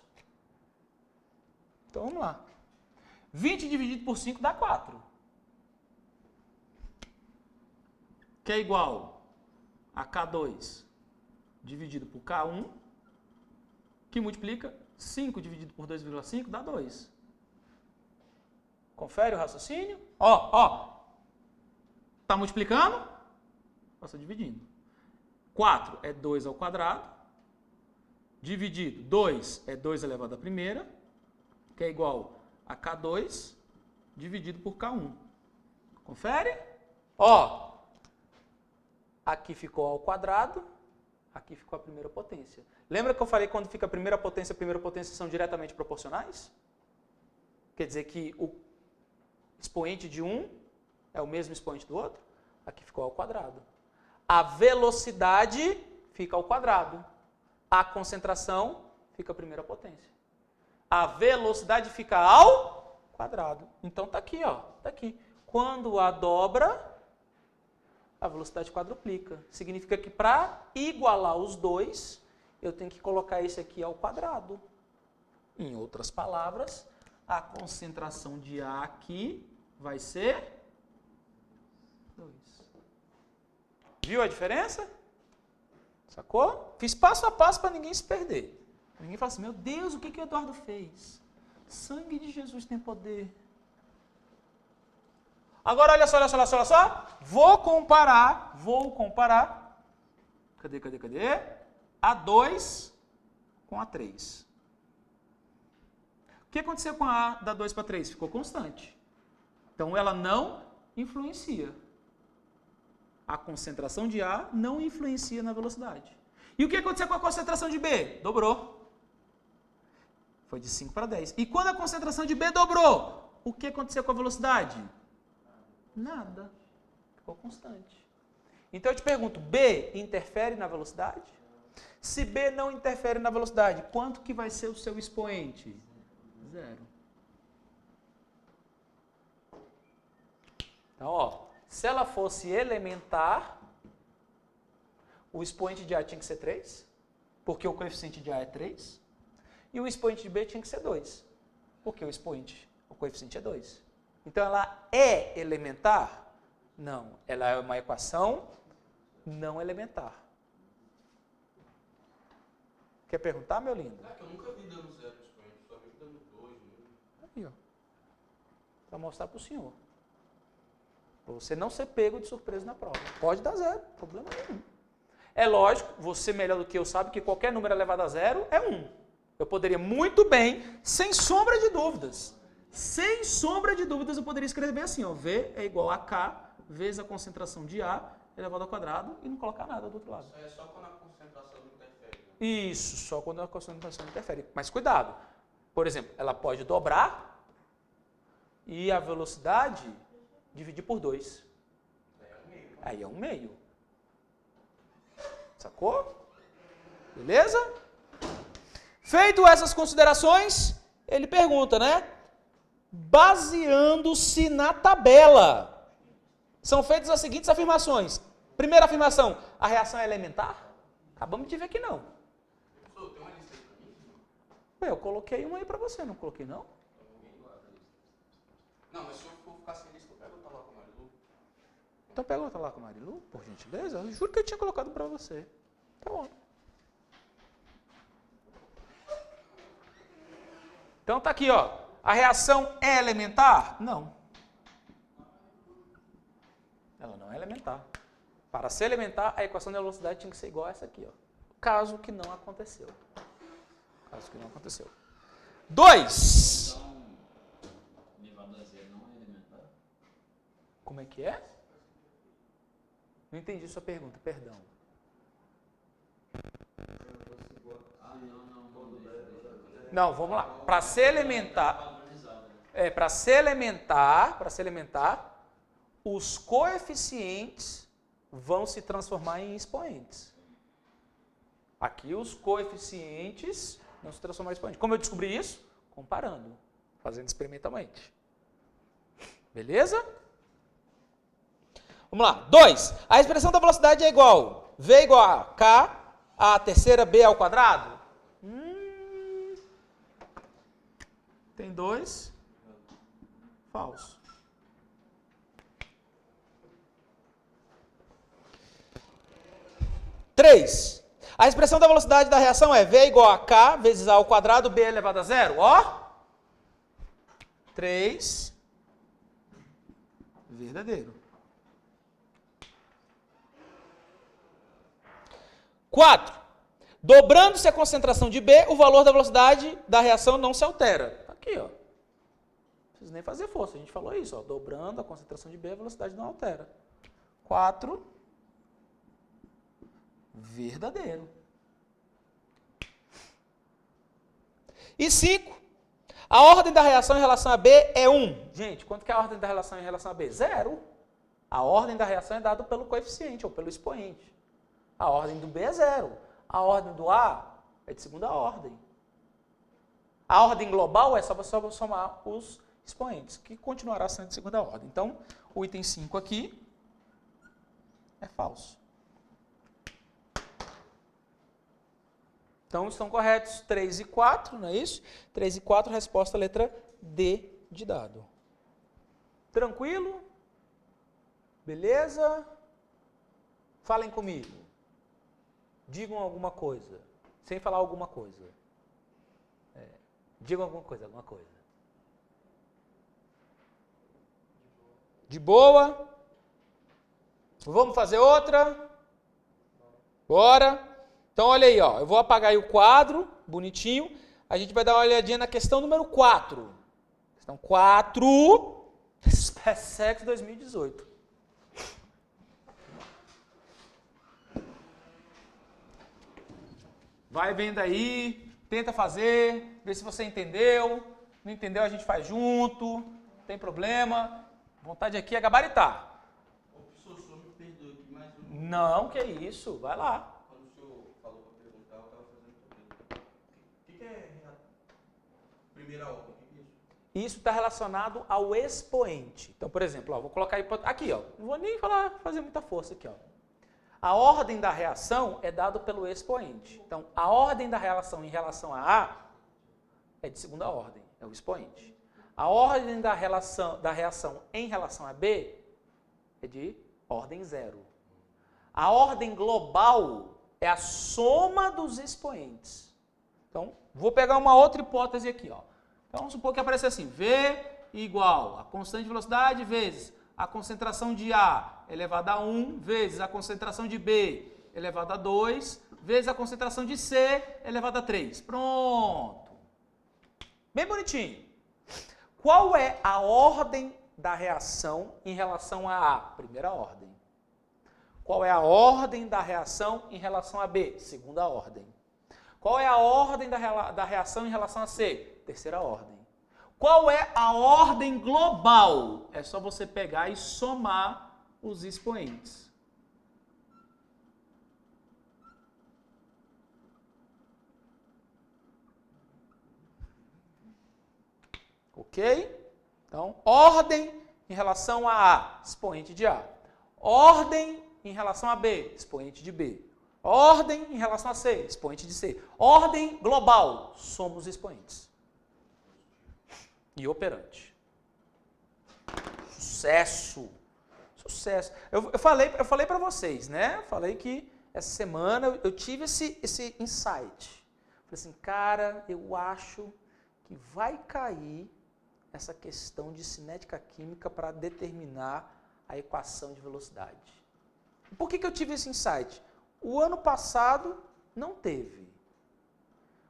S1: Então vamos lá. 20 dividido por 5 dá 4. Que é igual a K2 dividido por K1, que multiplica 5 dividido por 2,5 dá 2. Confere o raciocínio? Ó. Está multiplicando? Passa dividindo. 4 é 2 ao quadrado. Dividido 2 é 2 elevado à primeira, que é igual a K2 dividido por K1. Confere? Ó, aqui ficou ao quadrado, aqui ficou a primeira potência. Lembra que eu falei que quando fica a primeira potência são diretamente proporcionais? Quer dizer que o expoente de um é o mesmo expoente do outro? Aqui ficou ao quadrado. A velocidade fica ao quadrado. A concentração fica a primeira potência. A velocidade fica ao quadrado. Então tá aqui, ó. Tá aqui. Quando a dobra, a velocidade quadruplica. Significa que para igualar os dois, eu tenho que colocar esse aqui ao quadrado. Em outras palavras, a concentração de A aqui vai ser 2. Viu a diferença? Sacou? Fiz passo a passo para ninguém se perder. Ninguém fala assim, meu Deus, o que o Eduardo fez? Sangue de Jesus tem poder. Agora, olha só. Vou comparar. Cadê? A 2 com a 3. O que aconteceu com a A da 2 para 3? Ficou constante. Então, ela não influencia. A concentração de A não influencia na velocidade. E o que aconteceu com a concentração de B? Dobrou. Foi de 5 para 10. E quando a concentração de B dobrou, o que aconteceu com a velocidade? Nada. Ficou constante. Então eu te pergunto, B interfere na velocidade? Se B não interfere na velocidade, quanto que vai ser o seu expoente? 0. Então, ó, se ela fosse elementar, o expoente de A tinha que ser 3, porque o coeficiente de A é 3, e o expoente de B tinha que ser 2, porque o coeficiente é 2. Então, ela é elementar? Não, ela é uma equação não elementar. Quer perguntar, meu lindo?
S4: É que eu nunca vi dando 0 expoente, só vi dando 2 mesmo.
S1: Aí, ó. Para mostrar para o senhor. Para você não ser pego de surpresa na prova. Pode dar 0, problema nenhum. É lógico, você melhor do que eu sabe que qualquer número elevado a 0 é 1. Eu poderia muito bem, sem sombra de dúvidas, eu poderia escrever assim, ó, V é igual a K vezes a concentração de A elevado ao quadrado e não colocar nada do outro lado.
S4: Isso aí é só quando a concentração não interfere. Né?
S1: Isso, só quando a concentração interfere. Mas cuidado, por exemplo, ela pode dobrar e a velocidade dividir por 2. Aí é 1/2. Sacou? Beleza? Feito essas considerações, ele pergunta, né? Baseando-se na tabela, são feitas as seguintes afirmações. Primeira afirmação, a reação é elementar? Acabamos de ver que não.
S4: Professor, tem uma lista aí pra mim?
S1: Ué, eu coloquei uma aí pra você, não coloquei não?
S4: Não, mas se eu for ficar sem lista, eu pego outra lá com a Marilu.
S1: Então pega outra lá com a Marilu, por gentileza. Eu juro que eu tinha colocado pra você. Tá bom. Então tá aqui, ó. A reação é elementar? Não. Ela não é elementar. Para ser elementar, a equação da velocidade tinha que ser igual a essa aqui, ó. Caso que não aconteceu. 2.
S5: Então, elevado a 0 não é elementar?
S1: Como é que é? Não entendi sua pergunta, perdão. Não, vamos lá. Para ser elementar, para ser elementar, os coeficientes vão se transformar em expoentes. Aqui os coeficientes vão se transformar em expoentes. Como eu descobri isso? Comparando, fazendo experimentalmente. Beleza? Vamos lá. 2. A expressão da velocidade é igual. V é igual a K, a terceira B ao quadrado? Tem 2. Falso. 3. A expressão da velocidade da reação é V é igual a K vezes A ao quadrado, B elevado a 0. Ó. 3. Verdadeiro. 4. Dobrando-se a concentração de B, o valor da velocidade da reação não se altera. Tá aqui, ó. Não precisa nem fazer força, a gente falou isso, ó. Dobrando a concentração de B, a velocidade não altera. 4. Verdadeiro. E 5. A ordem da reação em relação a B é 1. Gente, quanto que é a ordem da reação em relação a B? 0. A ordem da reação é dada pelo coeficiente ou pelo expoente. A ordem do B é 0. A ordem do A é de segunda ordem. A ordem global é só você somar os expoentes, que continuará sendo de segunda ordem. Então, o item 5 aqui é falso. Então, estão corretos 3 e 4, não é isso? 3 e 4, resposta letra D de dado. Tranquilo? Beleza? Falem comigo. Digam alguma coisa. Sem falar alguma coisa. Digam alguma coisa, De boa? Vamos fazer outra? Bora. Então, olha aí, ó. Eu vou apagar aí o quadro, bonitinho. A gente vai dar uma olhadinha na questão número 4. Questão 4, SpaceX 2018. Vai vendo aí, tenta fazer, vê se você entendeu. Não entendeu, a gente faz junto, não tem problema. Vontade aqui é gabaritar.
S4: Ô, professor, o senhor me perdoe aqui, mas
S1: Não, que isso, vai lá.
S4: Quando o senhor falou para perguntar, eu estava fazendo também. O que é primeira ordem? O que é isso?
S1: Isso está relacionado ao expoente. Então, por exemplo, ó, vou colocar aqui, ó, não vou nem fazer muita força aqui, ó. A ordem da reação é dada pelo expoente. Então, a ordem da reação em relação a A é de segunda ordem, é o expoente. A ordem da reação em relação a B é de ordem 0. A ordem global é a soma dos expoentes. Então, vou pegar uma outra hipótese aqui, ó. Então, vamos supor que apareça assim, V igual a constante de velocidade vezes a concentração de A elevado a 1 vezes a concentração de B elevado a 2 vezes a concentração de C elevado a 3. Pronto. Bem bonitinho. Qual é a ordem da reação em relação a A? Primeira ordem. Qual é a ordem da reação em relação a B? Segunda ordem. Qual é a ordem da reação em relação a C? Terceira ordem. Qual é a ordem global? É só você pegar e somar os expoentes. Ok? Então, ordem em relação a A, expoente de A. Ordem em relação a B, expoente de B. Ordem em relação a C, expoente de C. Ordem global, soma os expoentes. E operante. Sucesso! Sucesso! Eu falei para vocês, né? Falei que essa semana eu tive esse insight. Falei assim, cara, eu acho que vai cair essa questão de cinética química para determinar a equação de velocidade. Por que eu tive esse insight? O ano passado não teve.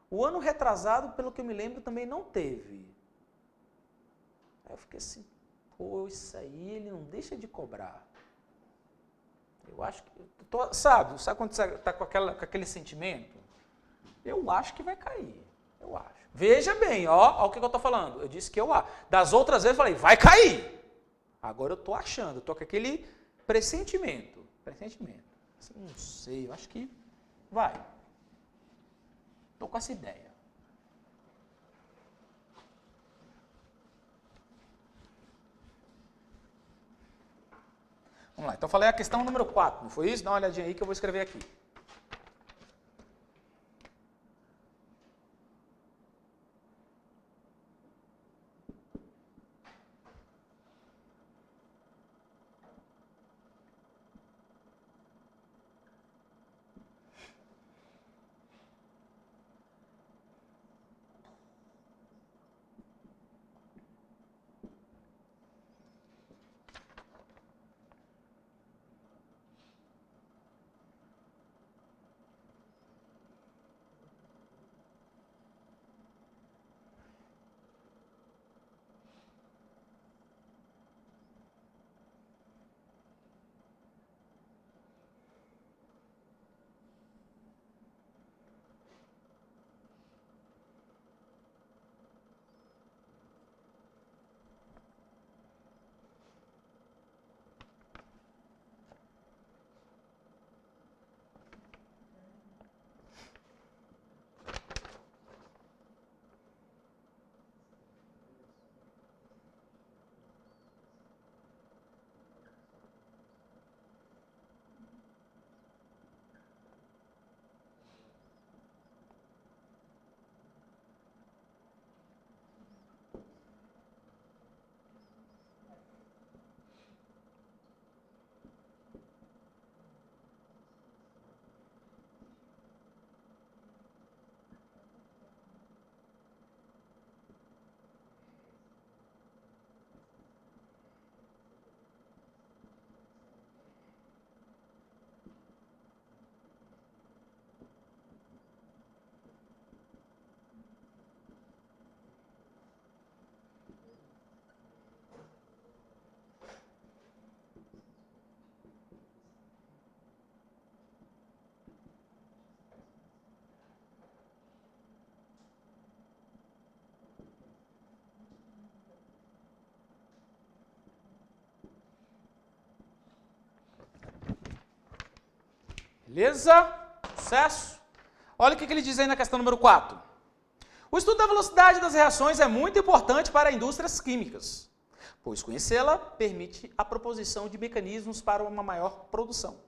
S1: O ano retrasado, pelo que eu me lembro, também não teve. Aí eu fiquei assim, pô, isso aí ele não deixa de cobrar. Eu acho que, sabe quando você está com aquele sentimento? Eu acho que vai cair, eu acho. Veja bem, ó o que eu estou falando. Eu disse que eu acho. Das outras vezes eu falei, vai cair. Agora eu estou achando, eu estou com aquele pressentimento. Assim, não sei, eu acho que vai. Estou com essa ideia. Vamos lá, então eu falei a questão número 4, não foi isso? Dá uma olhadinha aí que eu vou escrever aqui. Beleza? Sucesso? Olha o que ele diz aí na questão número 4. O estudo da velocidade das reações é muito importante para indústrias químicas, pois conhecê-la permite a proposição de mecanismos para uma maior produção.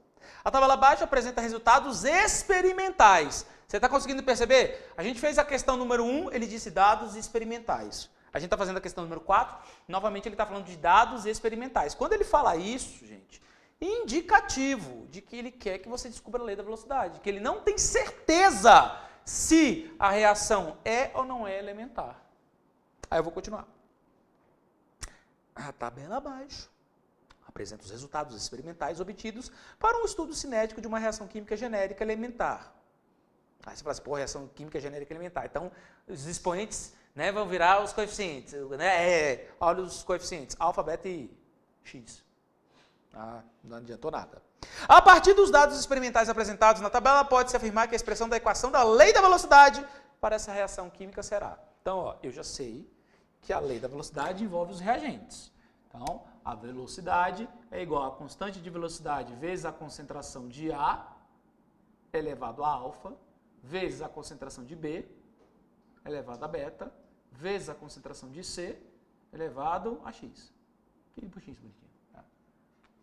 S1: A tabela abaixo apresenta resultados experimentais. Você está conseguindo perceber? A gente fez a questão número 1, ele disse dados experimentais. A gente está fazendo a questão número 4, novamente ele está falando de dados experimentais. Quando ele fala isso, gente, indicativo de que ele quer que você descubra a lei da velocidade, que ele não tem certeza se a reação é ou não é elementar. Aí eu vou continuar. A tabela abaixo apresenta os resultados experimentais obtidos para um estudo cinético de uma reação química genérica elementar. Aí você fala assim, pô, reação química genérica elementar. Então, os expoentes, né, vão virar os coeficientes. Né? Olha os coeficientes, alfa, beta e x. Ah, não adiantou nada. A partir dos dados experimentais apresentados na tabela, pode-se afirmar que a expressão da equação da lei da velocidade para essa reação química será. Então, ó, eu já sei que a lei da velocidade envolve os reagentes. Então, a velocidade é igual a constante de velocidade vezes a concentração de A elevado a alfa, vezes a concentração de B elevado a beta, vezes a concentração de C elevado a x. Que x bonitinho. Tá?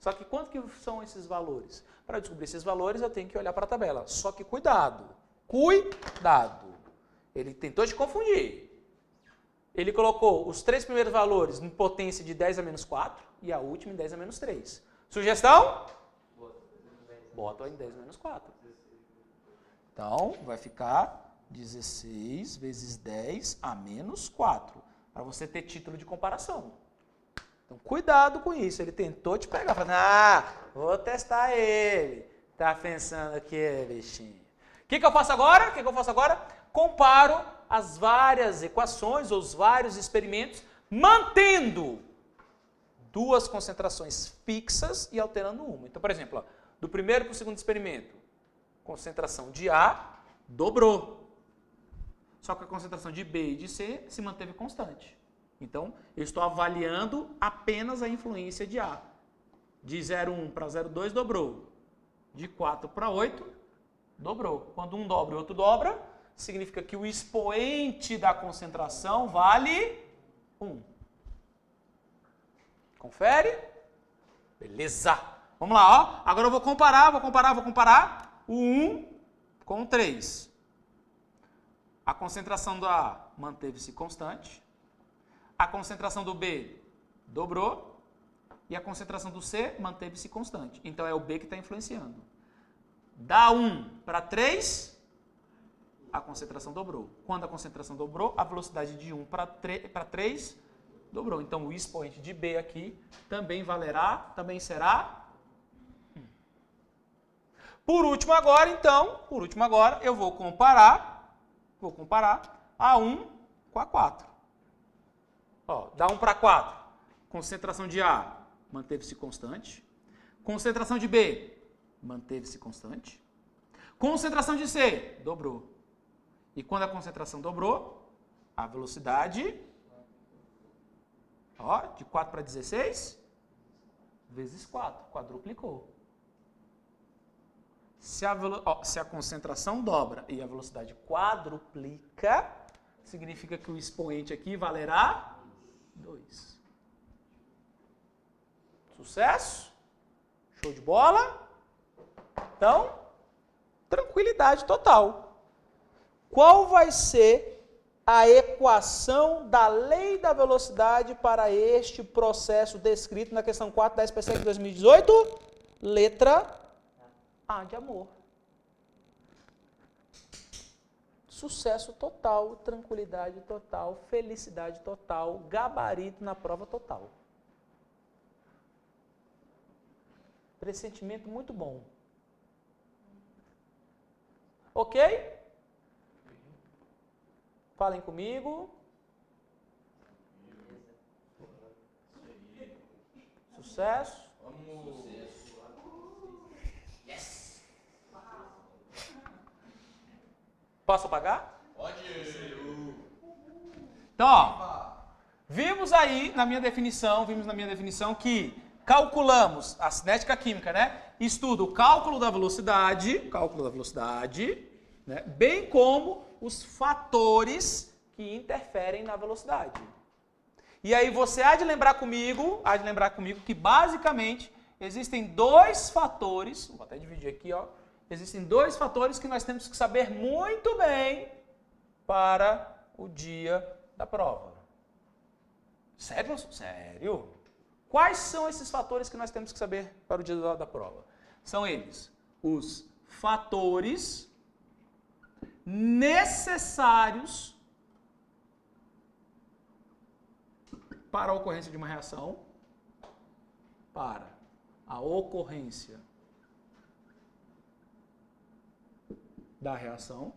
S1: Só que quanto que são esses valores? Para descobrir esses valores, eu tenho que olhar para a tabela. Só que cuidado, cuidado. Ele tentou te confundir. Ele colocou os 3 primeiros valores em potência de 10 a menos 4 e a última em 10 a menos 3. Sugestão? Bota em 10 a menos 4. Então, vai ficar 16 vezes 10 a menos 4, para você ter título de comparação. Então, cuidado com isso. Ele tentou te pegar, falando, vou testar ele. Tá pensando aqui, bichinho. O que eu faço agora? Comparo as várias equações, ou os vários experimentos, mantendo 2 concentrações fixas e alterando uma. Então, por exemplo, ó, do primeiro para o segundo experimento, concentração de A dobrou. Só que a concentração de B e de C se manteve constante. Então, eu estou avaliando apenas a influência de A. De 0,1 para 0,2 dobrou. De 4 para 8, dobrou. Quando um dobra e o outro dobra, significa que o expoente da concentração vale 1. Confere? Beleza. Vamos lá, ó. Agora eu vou comparar o 1 com o 3. A concentração do A manteve-se constante. A concentração do B dobrou. E a concentração do C manteve-se constante. Então é o B que está influenciando. Da 1 para 3, a concentração dobrou. Quando a concentração dobrou, a velocidade de 1 para 3 dobrou. Então o expoente de B aqui também valerá, também será 1. Por último agora, eu vou comparar a 1 com a 4. Ó, da 1 para 4, concentração de A manteve-se constante. Concentração de B manteve-se constante. Concentração de C dobrou. E quando a concentração dobrou, a velocidade, ó, de 4 para 16, vezes 4, quadruplicou. Se a concentração dobra e a velocidade quadruplica, significa que o expoente aqui valerá 2. Sucesso? Show de bola? Então, tranquilidade total. Qual vai ser a equação da lei da velocidade para este processo descrito na questão 4 da SPSEC de 2018? Letra A de amor. Sucesso total, tranquilidade total, felicidade total, gabarito na prova total. Pressentimento muito bom. Ok? Falem comigo. Sucesso. Yes. Posso apagar?
S4: Pode.
S1: Então, ó, vimos na minha definição que calculamos a cinética química, né? Estuda o cálculo da velocidade, né? Bem como os fatores que interferem na velocidade. E aí você há de lembrar comigo que basicamente existem dois fatores, vou até dividir aqui, ó. Existem dois fatores que nós temos que saber muito bem para o dia da prova. Sério? Sério? Quais são esses fatores que nós temos que saber para o dia da prova? São eles: os fatores necessários para a ocorrência de uma reação, para a ocorrência da reação,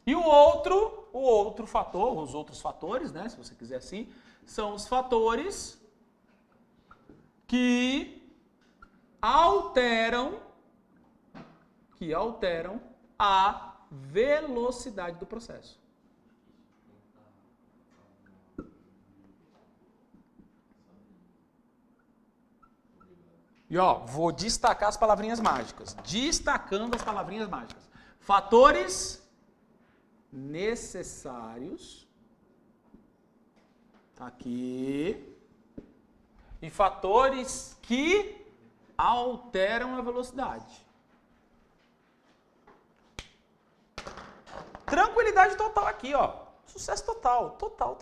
S1: e o outro fator, os outros fatores, né, se você quiser assim, são os fatores que alteram a velocidade do processo. E ó, vou destacar as palavrinhas mágicas. Destacando as palavrinhas mágicas. Fatores necessários. Aqui. E fatores que alteram a velocidade. Tranquilidade total aqui, ó. Sucesso total. Total.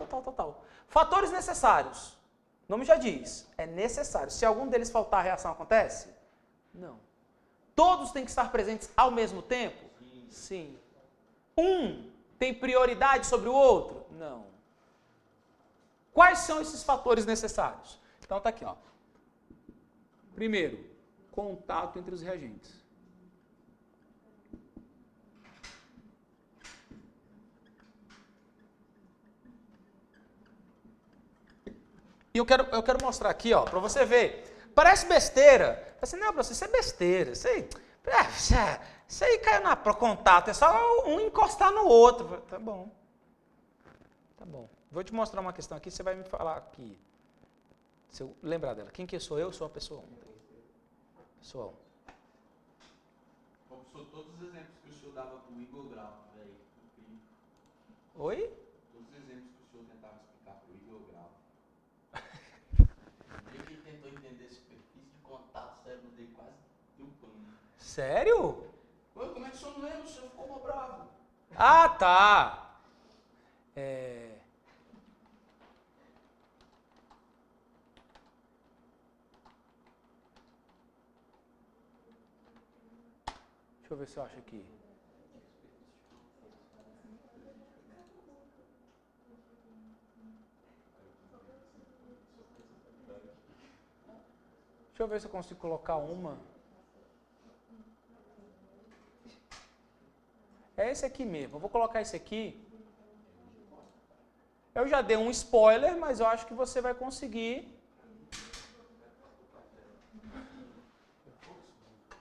S1: Fatores necessários. O nome já diz, é necessário. Se algum deles faltar, a reação acontece? Não. Todos têm que estar presentes ao mesmo tempo? Sim. Um tem prioridade sobre o outro? Não. Quais são esses fatores necessários? Então tá aqui, ó. Primeiro, contato entre os reagentes. E eu quero mostrar aqui, ó, para você ver. Parece besteira. Assim, não, professor, isso é besteira. Isso aí caiu pro contato. É só um encostar no outro. Tá bom. Vou te mostrar uma questão aqui, você vai me falar aqui. Se eu lembrar dela. Quem que sou eu? Sou a pessoa 1. Pessoa 1.
S4: Professor, todos os exemplos que o senhor dava para o Igor Grau, velho.
S1: Oi?
S4: Todos os exemplos que o senhor tentava explicar para o Igor Grau.
S5: Ele tentou entender a superfície de contato, o cérebro dele quase deu pano.
S1: Sério?
S4: Ué, como é que o senhor não lembra? O senhor ficou mal bravo.
S1: Ah, tá. Deixa eu ver se eu acho aqui. Deixa eu ver se eu consigo colocar uma. É esse aqui mesmo. Eu vou colocar esse aqui. Eu já dei um spoiler, mas eu acho que você vai conseguir.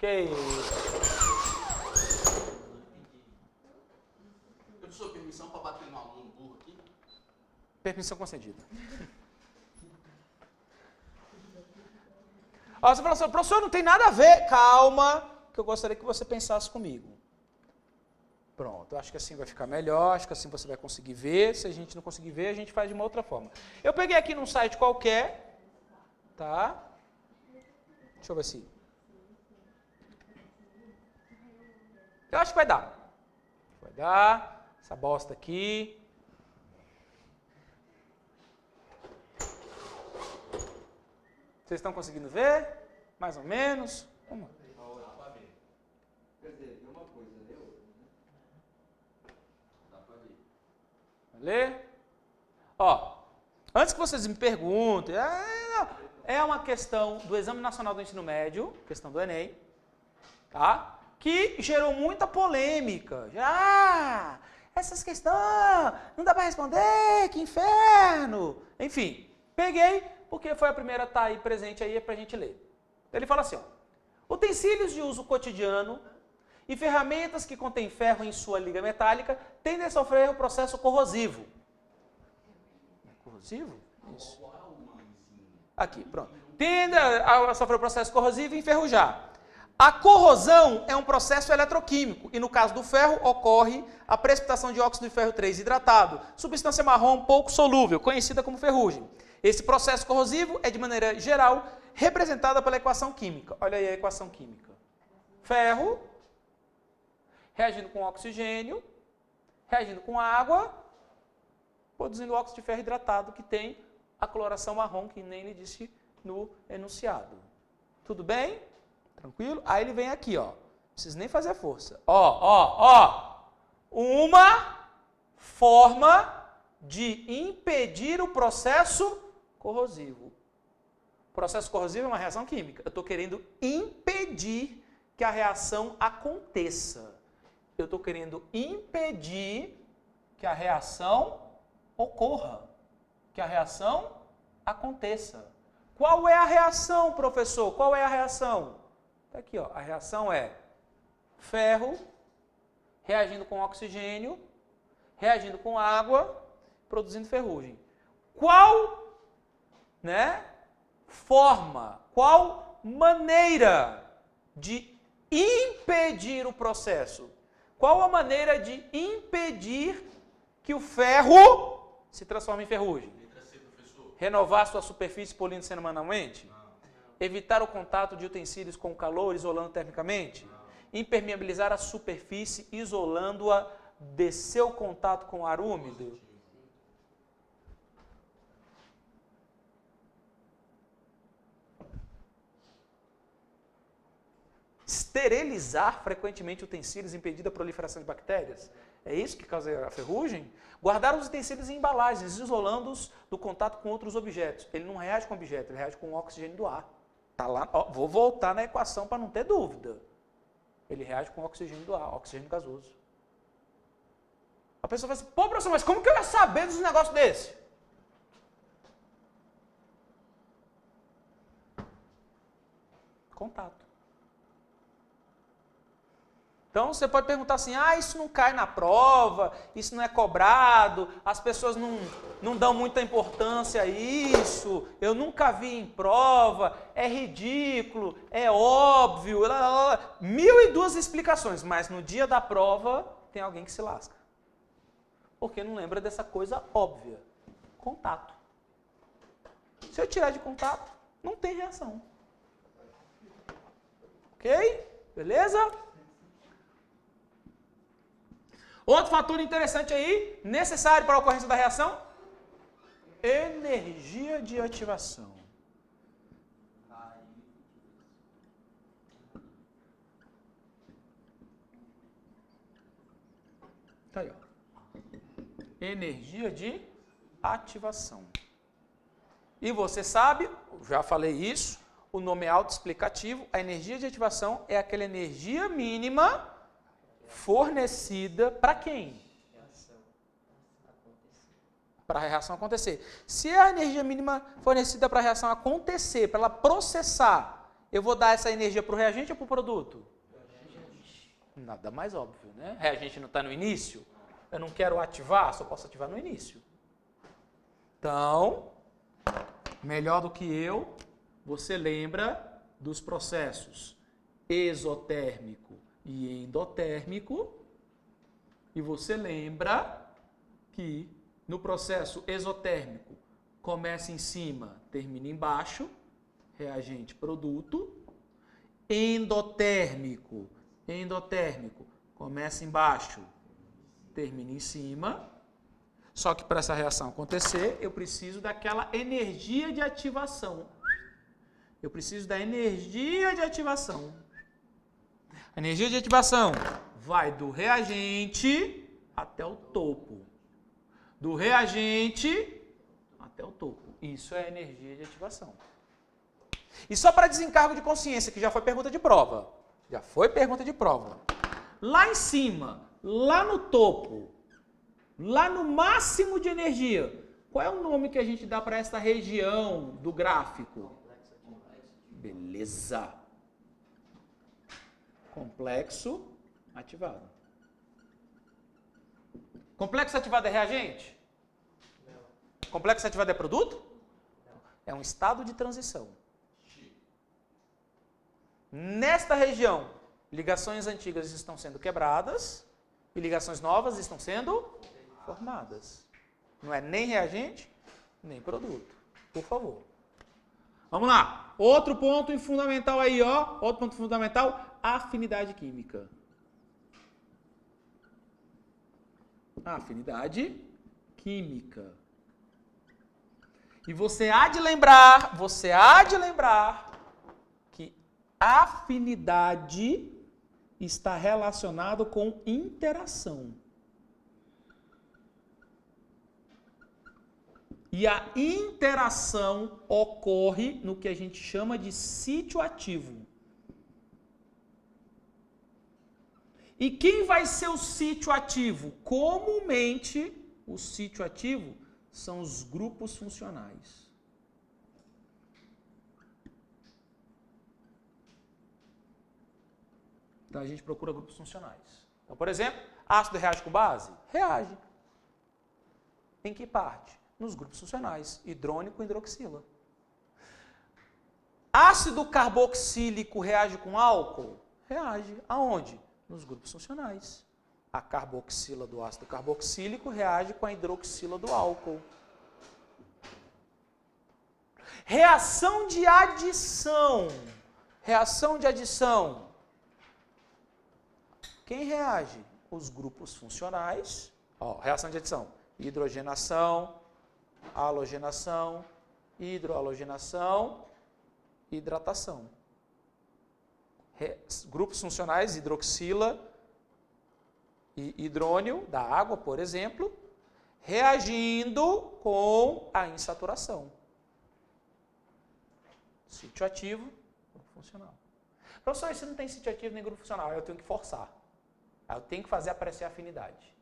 S1: Que isso?
S4: Eu sou permissão para bater no aluno burro aqui?
S1: Permissão concedida. Ó, você falou assim, professor, não tem nada a ver. Calma, que eu gostaria que você pensasse comigo. Pronto, eu acho que assim vai ficar melhor, acho que assim você vai conseguir ver. Se a gente não conseguir ver, a gente faz de uma outra forma. Eu peguei aqui num site qualquer, tá? Deixa eu ver se... Eu acho que vai dar. Vai dar. Essa bosta aqui. Vocês estão conseguindo ver? Mais ou menos? Vamos lá.
S3: Quer dizer, uma coisa, né?
S5: Dá pra ver.
S1: Vai ler? Ó, antes que vocês me perguntem, é uma questão do Exame Nacional do Ensino Médio, questão do Enem, tá? Que gerou muita polêmica. Essas questões, não dá para responder, que inferno. Enfim, peguei, porque foi a primeira a estar aí presente aí pra gente ler. Ele fala assim, ó, utensílios de uso cotidiano e ferramentas que contêm ferro em sua liga metálica tendem a sofrer um processo corrosivo. corrosivo? Isso.
S5: Qual é uma enzima?
S1: Aqui, pronto. Tende a sofrer o processo corrosivo e enferrujar. A corrosão é um processo eletroquímico e, no caso do ferro, ocorre a precipitação de óxido de ferro 3 hidratado, substância marrom pouco solúvel, conhecida como ferrugem. Esse processo corrosivo é, de maneira geral, representada pela equação química. Olha aí a equação química. Ferro reagindo com oxigênio, reagindo com água, produzindo óxido de ferro hidratado, que tem a coloração marrom, que nem lhe disse no enunciado. Tudo bem? Tranquilo? Aí ele vem aqui, ó. Não precisa nem fazer força. Uma forma de impedir o processo corrosivo. O processo corrosivo é uma reação química. Eu estou querendo impedir que a reação aconteça. Eu estou querendo impedir que a reação ocorra. Que a reação aconteça. Qual é a reação, professor? Qual é a reação? Está aqui, ó. A reação é ferro reagindo com oxigênio, reagindo com água, produzindo ferrugem. Qual, forma, qual maneira de impedir o processo? Qual a maneira de impedir que o ferro se transforme em ferrugem?
S4: Letra C, professor.
S1: Renovar sua superfície polindo semanalmente? Evitar o contato de utensílios com calor, isolando termicamente? Impermeabilizar a superfície, isolando-a de seu contato com o ar úmido? Esterilizar frequentemente utensílios, impedindo a proliferação de bactérias? É isso que causa a ferrugem? Guardar os utensílios em embalagens, isolando-os do contato com outros objetos. Ele não reage com objeto, ele reage com o oxigênio do ar. Tá lá, ó, vou voltar na equação para não ter dúvida. Ele reage com o oxigênio do ar, oxigênio gasoso. A pessoa fala assim, pô, professor, mas como que eu ia saber dos negócios desse? Contato. Então, você pode perguntar assim, isso não cai na prova, isso não é cobrado, as pessoas não dão muita importância a isso, eu nunca vi em prova, é ridículo, é óbvio, 1002 explicações, mas no dia da prova tem alguém que se lasca. Porque não lembra dessa coisa óbvia, contato. Se eu tirar de contato, não tem reação. Ok? Beleza? Outro fator interessante aí, necessário para a ocorrência da reação, energia de ativação. Tá aí, ó. Energia de ativação. E você sabe, já falei isso, o nome é autoexplicativo, a energia de ativação é aquela energia mínima fornecida para quem? Para a reação acontecer. Se a energia mínima fornecida para a reação acontecer, para ela processar, eu vou dar essa energia para o reagente ou para o produto? Nada mais óbvio, né? O reagente não está no início? Eu não quero ativar, só posso ativar no início. Então, melhor do que eu, você lembra dos processos exotérmico e endotérmico, e você lembra que no processo exotérmico começa em cima, termina embaixo, reagente produto. Endotérmico, começa embaixo, termina em cima. Só que para essa reação acontecer, eu preciso daquela energia de ativação. Eu preciso da energia de ativação. A energia de ativação vai do reagente até o topo. Do reagente até o topo. Isso é a energia de ativação. E só para desencargo de consciência, que já foi pergunta de prova. Já foi pergunta de prova. Lá em cima, lá no topo, lá no máximo de energia, qual é o nome que a gente dá para essa região do gráfico? Beleza. Complexo ativado. Complexo ativado é reagente? complexo ativado é produto? É um estado de transição. Nesta região, ligações antigas estão sendo quebradas e ligações novas estão sendo formadas. Não é nem reagente, nem produto. Por favor. Vamos lá. Outro ponto fundamental aí, ó. Outro ponto fundamental, afinidade química. Afinidade química. E você há de lembrar que afinidade está relacionado com interação. E a interação ocorre no que a gente chama de sítio ativo. E quem vai ser o sítio ativo? Comumente, o sítio ativo são os grupos funcionais. Então a gente procura grupos funcionais. Então, por exemplo, ácido reage com base? Reage. Em que parte? Nos grupos funcionais, hidrônio com hidroxila. Ácido carboxílico reage com álcool? Reage. Aonde? Nos grupos funcionais. A carboxila do ácido carboxílico reage com a hidroxila do álcool. Reação de adição. Reação de adição. Quem reage? Os grupos funcionais. Ó, reação de adição. Hidrogenação, halogenação, hidrohalogenação, hidratação. Grupos funcionais, hidroxila e hidrônio da água, por exemplo, reagindo com a insaturação. Sítio ativo, grupo funcional. Professor, se não tem sítio ativo nem grupo funcional, eu tenho que forçar. Eu tenho que fazer aparecer a afinidade.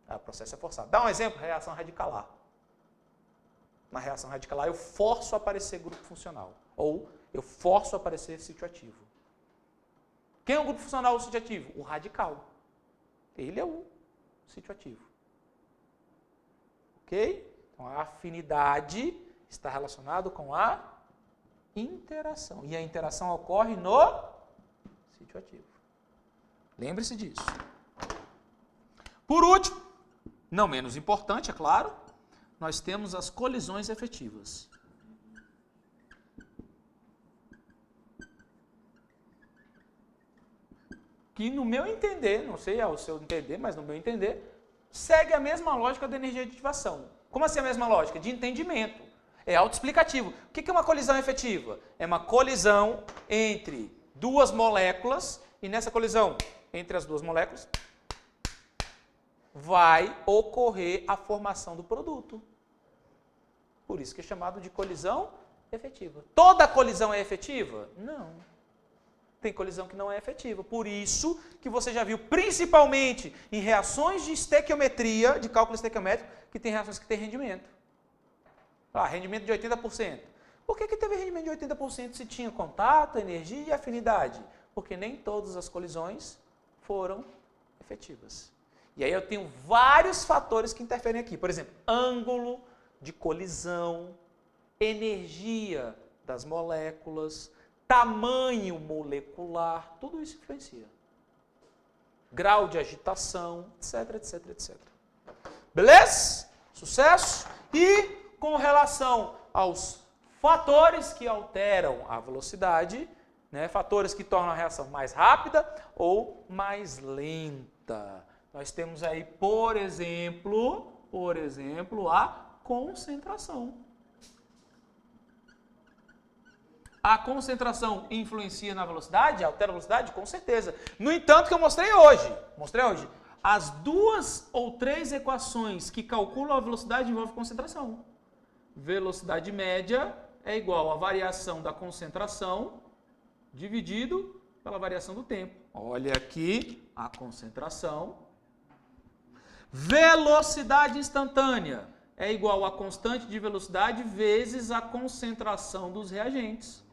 S1: O processo é forçado. Dá um exemplo, reação radicalar. Na reação radicalar, eu forço a aparecer grupo funcional. Ou eu forço a aparecer sítio ativo. Quem é o grupo funcional do sítio ativo? O radical. Ele é o sítio ativo. Ok? Então, a afinidade está relacionada com a interação. E a interação ocorre no sítio ativo. Lembre-se disso. Por último, não menos importante, é claro, nós temos as colisões efetivas. Que no meu entender, não sei ao seu entender, mas no meu entender, segue a mesma lógica da energia de ativação. Como assim a mesma lógica? De entendimento. É autoexplicativo. O que é uma colisão efetiva? É uma colisão entre duas moléculas e nessa colisão entre as duas moléculas vai ocorrer a formação do produto. Por isso que é chamado de colisão efetiva. Toda colisão é efetiva? Não. Tem colisão que não é efetiva. Por isso que você já viu, principalmente em reações de estequiometria, de cálculo estequiométrico, que tem reações que têm rendimento. Rendimento de 80%. Por que teve rendimento de 80% se tinha contato, energia e afinidade? Porque nem todas as colisões foram efetivas. E aí eu tenho vários fatores que interferem aqui. Por exemplo, ângulo de colisão, energia das moléculas, tamanho molecular, tudo isso influencia. Grau de agitação, etc, etc, etc. Beleza? Sucesso? E com relação aos fatores que alteram a velocidade, né, fatores que tornam a reação mais rápida ou mais lenta. Nós temos aí, por exemplo, a concentração. A concentração influencia na velocidade? Altera a velocidade? Com certeza. No entanto, que eu mostrei hoje, as 2 ou 3 equações que calculam a velocidade envolvem concentração. Velocidade média é igual à variação da concentração dividido pela variação do tempo. Olha aqui a concentração. Velocidade instantânea é igual à constante de velocidade vezes a concentração dos reagentes.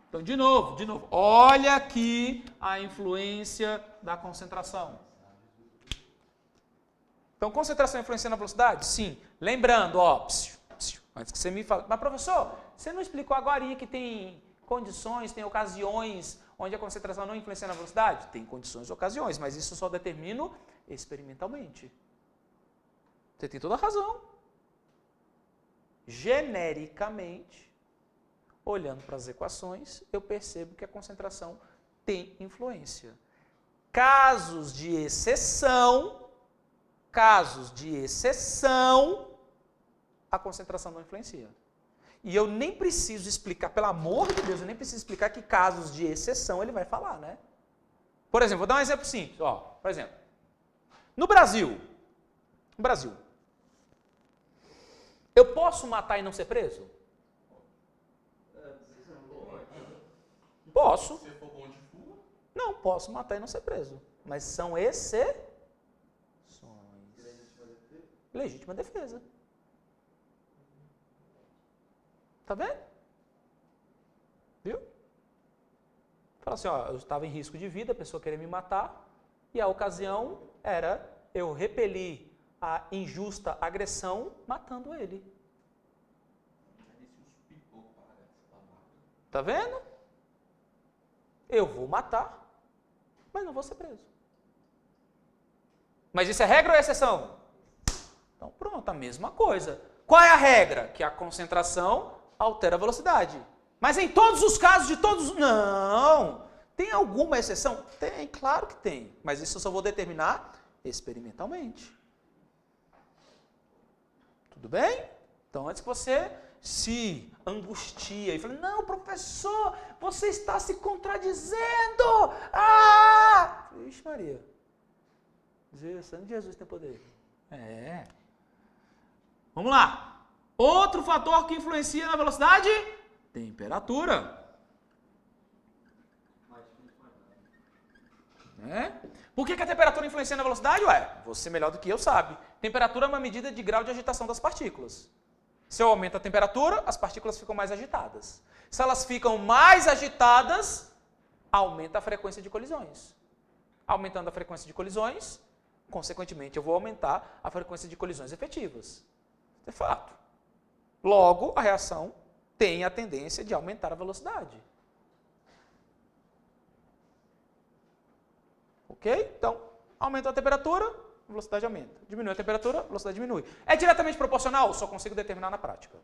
S1: Então, de novo, olha aqui a influência da concentração. Então, concentração influencia na velocidade? Sim. Lembrando, ó, antes que você me fale, mas professor, você não explicou agora que tem condições, tem ocasiões onde a concentração não influencia na velocidade? Tem condições e ocasiões, mas isso eu só determino experimentalmente. Você tem toda a razão. Genericamente, olhando para as equações, eu percebo que a concentração tem influência. Casos de exceção, a concentração não influencia. E eu nem preciso explicar, pelo amor de Deus, eu nem preciso explicar que casos de exceção ele vai falar, né? Por exemplo, vou dar um exemplo simples. Ó, por exemplo, no Brasil, eu posso matar e não ser preso? Posso.
S4: Se for bom de fuga,
S1: Não, posso matar e não ser preso. Mas são exceções. Legítima defesa. Tá vendo? Viu? Fala assim, ó, eu estava em risco de vida, a pessoa queria me matar, e a ocasião era eu repelir a injusta agressão matando ele. Tá vendo? Eu vou matar, mas não vou ser preso. Mas isso é regra ou é exceção? Então pronto, a mesma coisa. Qual é a regra? Que a concentração altera a velocidade. Mas em todos os casos de todos... Não! Tem alguma exceção? Tem, claro que tem. Mas isso eu só vou determinar experimentalmente. Tudo bem? Então antes que você se angustia e fala, não, professor, você está se contradizendo! Ah! Ixi, Maria. Sangue de Jesus tem poder. É. Vamos lá. Outro fator que influencia na velocidade? Temperatura. Por que a temperatura influencia na velocidade? Ué, você melhor do que eu sabe. Temperatura é uma medida de grau de agitação das partículas. Se eu aumento a temperatura, as partículas ficam mais agitadas. Se elas ficam mais agitadas, aumenta a frequência de colisões. Aumentando a frequência de colisões, consequentemente, eu vou aumentar a frequência de colisões efetivas. Isso é fato. Logo, a reação tem a tendência de aumentar a velocidade. Ok? Então, aumentou a temperatura, a velocidade aumenta. Diminui a temperatura, a velocidade diminui. É diretamente proporcional? Só consigo determinar na prática.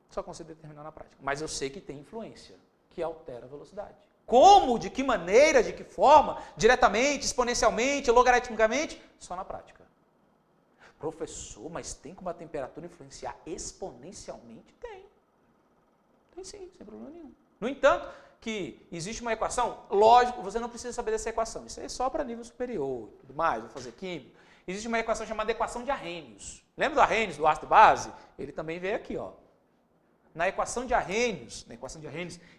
S1: Só consigo determinar na prática. Mas eu sei que tem influência, que altera a velocidade. Como, de que maneira, de que forma, diretamente, exponencialmente, logaritmicamente? Só na prática. Professor, mas tem como a temperatura influenciar exponencialmente? Tem. Tem sim, sem problema nenhum. No entanto, que existe uma equação, lógico, você não precisa saber dessa equação, isso é só para nível superior, tudo mais, vou fazer química. Existe uma equação chamada equação de Arrhenius. Lembra do Arrhenius, do ácido base? Ele também veio aqui, ó. Na equação de Arrhenius,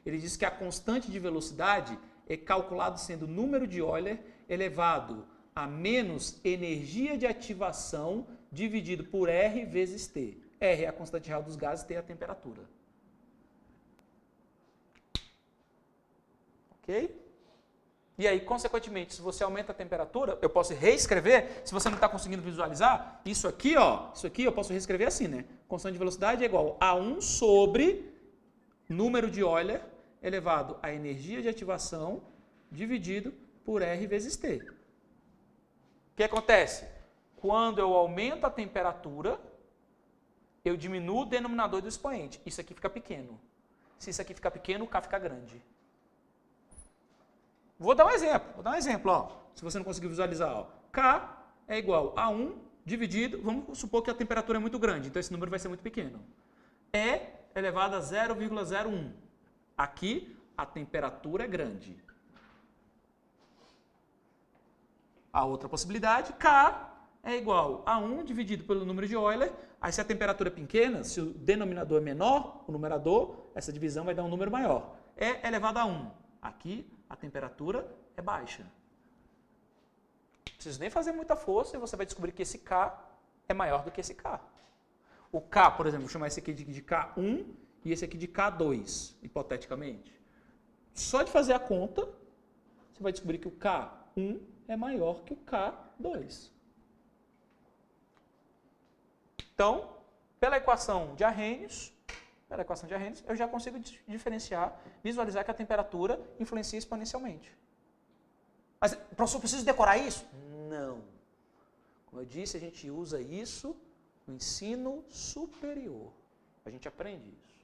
S1: ele diz que a constante de velocidade é calculado sendo o número de Euler elevado a menos energia de ativação dividido por R vezes T. R é a constante real dos gases, T é a temperatura. Ok? E aí, consequentemente, se você aumenta a temperatura, eu posso reescrever, se você não está conseguindo visualizar, isso aqui eu posso reescrever assim, né? Constante de velocidade é igual a 1 sobre número de Euler elevado a energia de ativação dividido por R vezes T. O que acontece? Quando eu aumento a temperatura, eu diminuo o denominador do expoente. Isso aqui fica pequeno. Se isso aqui ficar pequeno, o K fica grande. Vou dar um exemplo, ó. Se você não conseguir visualizar, ó. K é igual a 1 dividido, vamos supor que a temperatura é muito grande, então esse número vai ser muito pequeno. E elevado a 0,01. Aqui, a temperatura é grande. A outra possibilidade, K é igual a 1 dividido pelo número de Euler. Aí, se a temperatura é pequena, se o denominador é menor, o numerador, essa divisão vai dar um número maior. E elevado a 1. Aqui, a temperatura é baixa. Não preciso nem fazer muita força e você vai descobrir que esse K é maior do que esse K. O K, por exemplo, vou chamar esse aqui de K1 e esse aqui de K2, hipoteticamente. Só de fazer a conta, você vai descobrir que o K1 K1 é maior que o K2. Então, pela equação de Arrhenius, eu já consigo diferenciar, visualizar que a temperatura influencia exponencialmente. Mas, professor, preciso decorar isso? Não. Como eu disse, a gente usa isso no ensino superior. A gente aprende isso.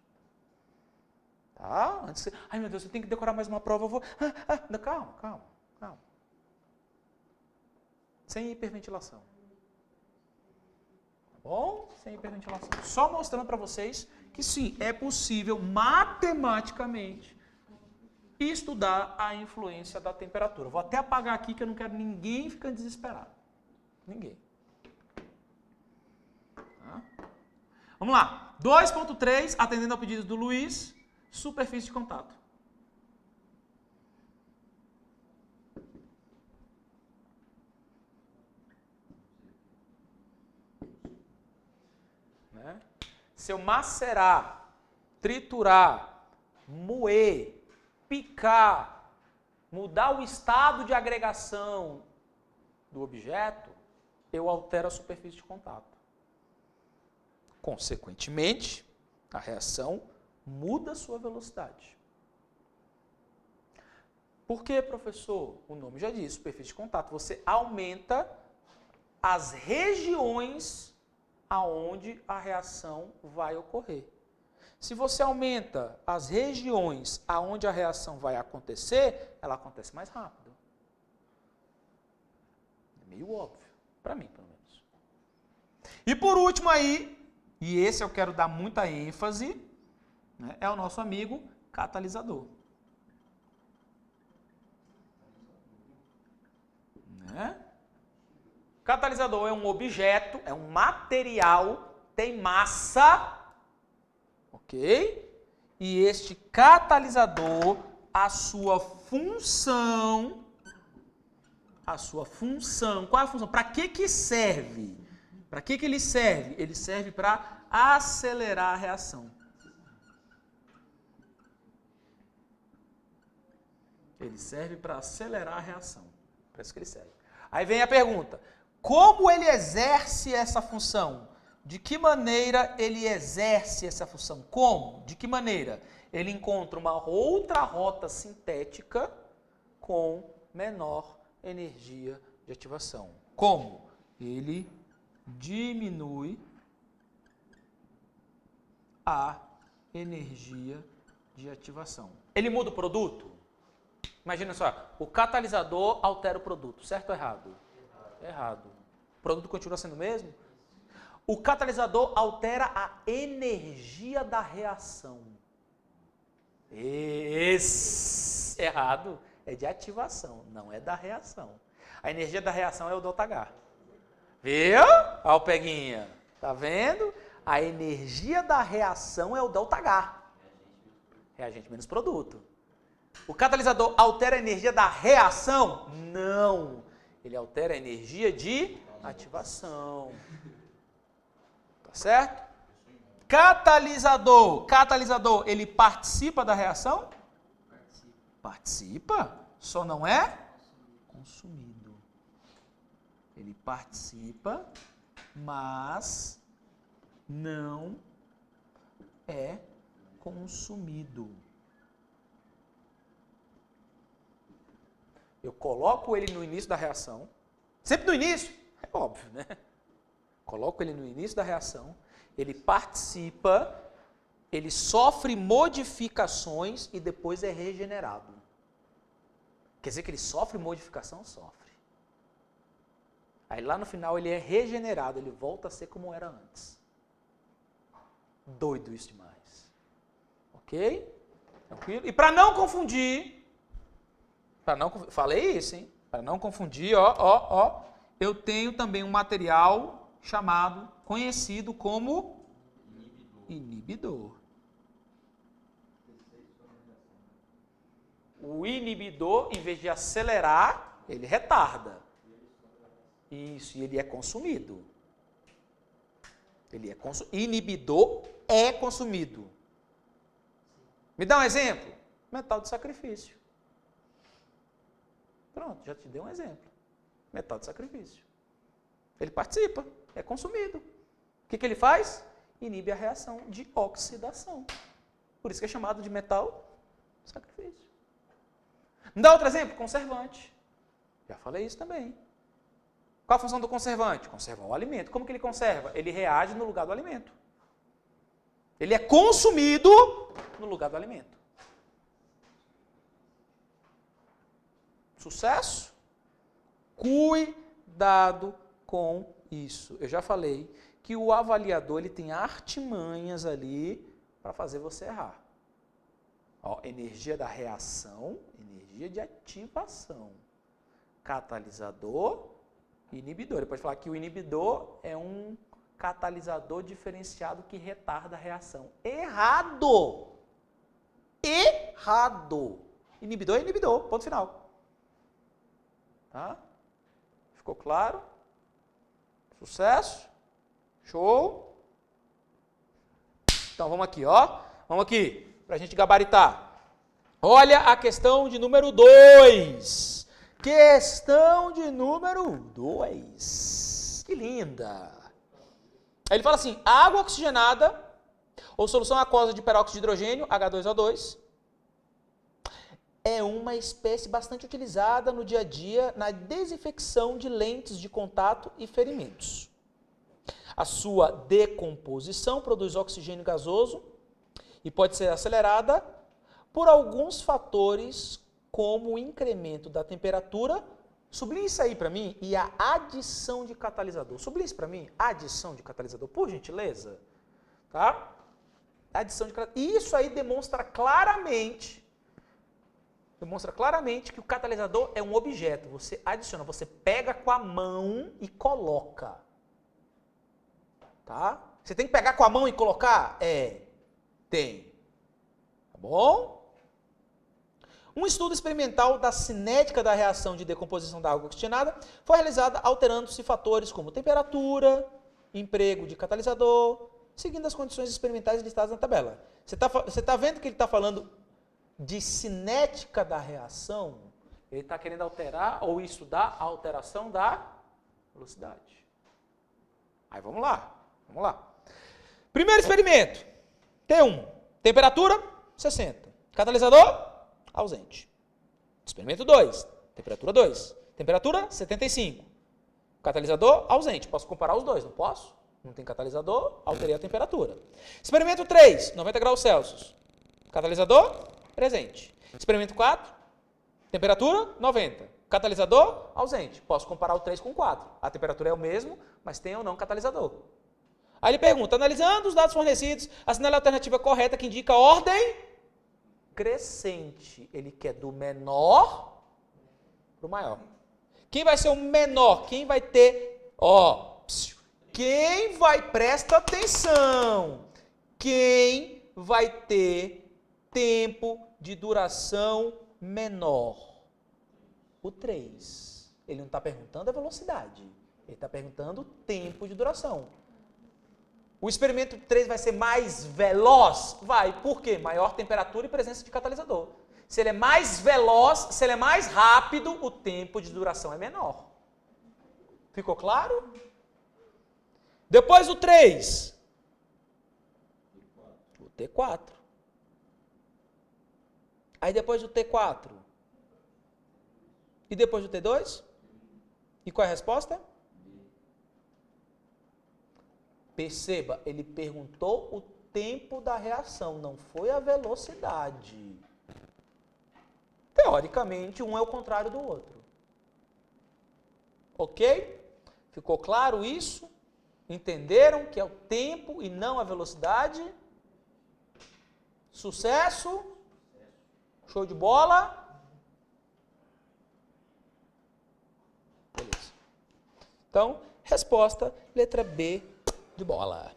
S1: Tá? Antes, ai meu Deus, eu tenho que decorar mais uma prova, eu vou... Calma. Sem hiperventilação. Tá bom? Sem hiperventilação. Só mostrando para vocês que sim, é possível matematicamente estudar a influência da temperatura. Vou até apagar aqui que eu não quero ninguém ficando desesperado. Ninguém. Tá? Vamos lá. 2.3, atendendo ao pedido do Luiz, superfície de contato. Né? Se eu macerar, triturar, moer, picar, mudar o estado de agregação do objeto, eu altero a superfície de contato. Consequentemente, a reação muda a sua velocidade. Por quê, professor? O nome já diz, superfície de contato. Você aumenta as regiões aonde a reação vai ocorrer. Se você aumenta as regiões aonde a reação vai acontecer, ela acontece mais rápido. É meio óbvio, para mim, pelo menos. E por último aí, e esse eu quero dar muita ênfase, né, é o nosso amigo catalisador. Né? Catalisador é um objeto, é um material, tem massa, ok? E este catalisador, a sua função, qual é a função? Para que serve? Para que ele serve? Ele serve para acelerar a reação. Ele serve para acelerar a reação. Para isso que ele serve. Aí vem a pergunta: como ele exerce essa função? De que maneira ele exerce essa função? Como? De que maneira? Ele encontra uma outra rota sintética com menor energia de ativação. Como? Ele diminui a energia de ativação. Ele muda o produto? Imagina só, o catalisador altera o produto, certo ou errado? Errado. O produto continua sendo o mesmo? O catalisador altera a energia da reação. Esse errado é de ativação, não é da reação. A energia da reação é o ΔH. Viu? Olha o peguinha. Tá vendo? A energia da reação é o ΔH. Reagente menos produto. O catalisador altera a energia da reação? Não. Ele altera a energia de ativação. Tá certo? Catalisador, ele participa da reação? Participa, só não é consumido. Ele participa, mas não é consumido. Eu coloco ele no início da reação, sempre no início, é óbvio, né? Coloco ele no início da reação, ele participa, ele sofre modificações e depois é regenerado. Quer dizer que ele sofre modificação? Sofre. Aí lá no final ele é regenerado, ele volta a ser como era antes. Doido isso demais. Ok? Tranquilo? E para não confundir, falei isso, hein? Para não confundir, eu tenho também um material conhecido como inibidor. O inibidor, em vez de acelerar, ele retarda. Isso, e ele é consumido. Inibidor é consumido. Me dá um exemplo? Metal de sacrifício. Pronto, já te dei um exemplo. Metal de sacrifício. Ele participa, é consumido. O que ele faz? Inibe a reação de oxidação. Por isso que é chamado de metal de sacrifício. Me dá outro exemplo? Conservante. Já falei isso também. Qual a função do conservante? Conservar o alimento. Como que ele conserva? Ele reage no lugar do alimento. Ele é consumido no lugar do alimento. Sucesso? Cuidado com isso. Eu já falei que o avaliador ele tem artimanhas ali para fazer você errar. Ó, energia da reação, energia de ativação. Catalisador e inibidor. Ele pode falar que o inibidor é um catalisador diferenciado que retarda a reação. Errado! Errado! Inibidor é inibidor, ponto final. Tá? Ficou claro? Sucesso? Show? Então vamos aqui, ó. Vamos aqui, para a gente gabaritar. Olha a questão de número 2. Questão de número 2. Que linda! Aí ele fala assim, água oxigenada ou solução aquosa de peróxido de hidrogênio, H2O2, é uma espécie bastante utilizada no dia a dia na desinfecção de lentes de contato e ferimentos. A sua decomposição produz oxigênio gasoso e pode ser acelerada por alguns fatores como o incremento da temperatura. Sublinhe isso aí para mim e a adição de catalisador. Sublinhe isso para mim, adição de catalisador, por gentileza. Tá? Adição de catalisador. E isso aí demonstra claramente que o catalisador é um objeto. Você adiciona, você pega com a mão e coloca. Tá? Você tem que pegar com a mão e colocar? Tem. Tá bom? Um estudo experimental da cinética da reação de decomposição da água oxigenada foi realizado alterando-se fatores como temperatura, emprego de catalisador, seguindo as condições experimentais listadas na tabela. Você tá vendo que ele está falando de cinética da reação? Ele está querendo alterar ou estudar a alteração da velocidade. Aí vamos lá. Primeiro experimento. T1. Temperatura, 60. Catalisador, ausente. Experimento 2. Temperatura 2. Temperatura, 75. Catalisador, ausente. Posso comparar os dois, não posso? Não tem catalisador, alterei a temperatura. Experimento 3. 90 graus Celsius. Catalisador, presente. Experimento 4. Temperatura, 90. Catalisador, ausente. Posso comparar o 3 com o 4. A temperatura é o mesmo, mas tem ou não catalisador. Aí ele pergunta, analisando os dados fornecidos, assinale a alternativa correta que indica a ordem crescente. Ele quer do menor para o maior. Quem vai ser o menor? Quem vai ter... presta atenção. Quem vai ter tempo de duração menor? O 3. Ele não está perguntando a velocidade. Ele está perguntando o tempo de duração. O experimento 3 vai ser mais veloz? Vai. Por quê? Maior temperatura e presença de catalisador. Se ele é mais veloz, se ele é mais rápido, o tempo de duração é menor. Ficou claro? Depois do 3. O T4. Aí depois do T4. E depois do T2? E qual é a resposta? Perceba, ele perguntou o tempo da reação, não foi a velocidade. Teoricamente, um é o contrário do outro. Ok? Ficou claro isso? Entenderam que é o tempo e não a velocidade? Sucesso? Show de bola? Beleza. Então, resposta, letra B de bola.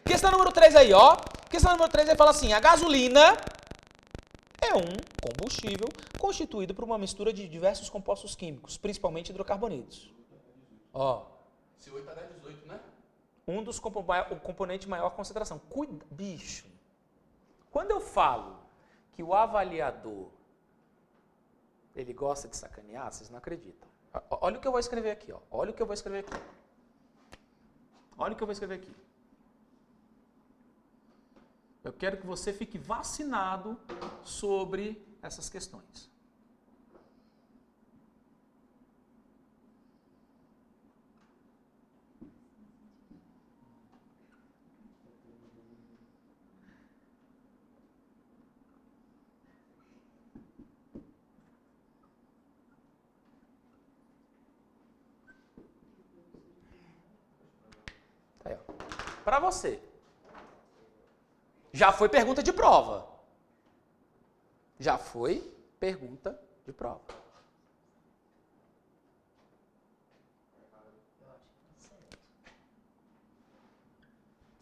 S1: Questão número 3 aí, ó. Questão número 3 ele fala assim, a gasolina é um combustível constituído por uma mistura de diversos compostos químicos, principalmente hidrocarbonetos. Ó.
S5: C8H18, né?
S1: Um dos o componente maior concentração. Cuida, bicho. Quando eu falo que o avaliador Ele gosta de sacanear? Vocês não acreditam. Olha o que eu vou escrever aqui. Ó. Olha o que eu vou escrever aqui. Olha o que eu vou escrever aqui. Eu quero que você fique vacinado sobre essas questões. Aí, ó. Para você. Já foi pergunta de prova. Já foi pergunta de prova.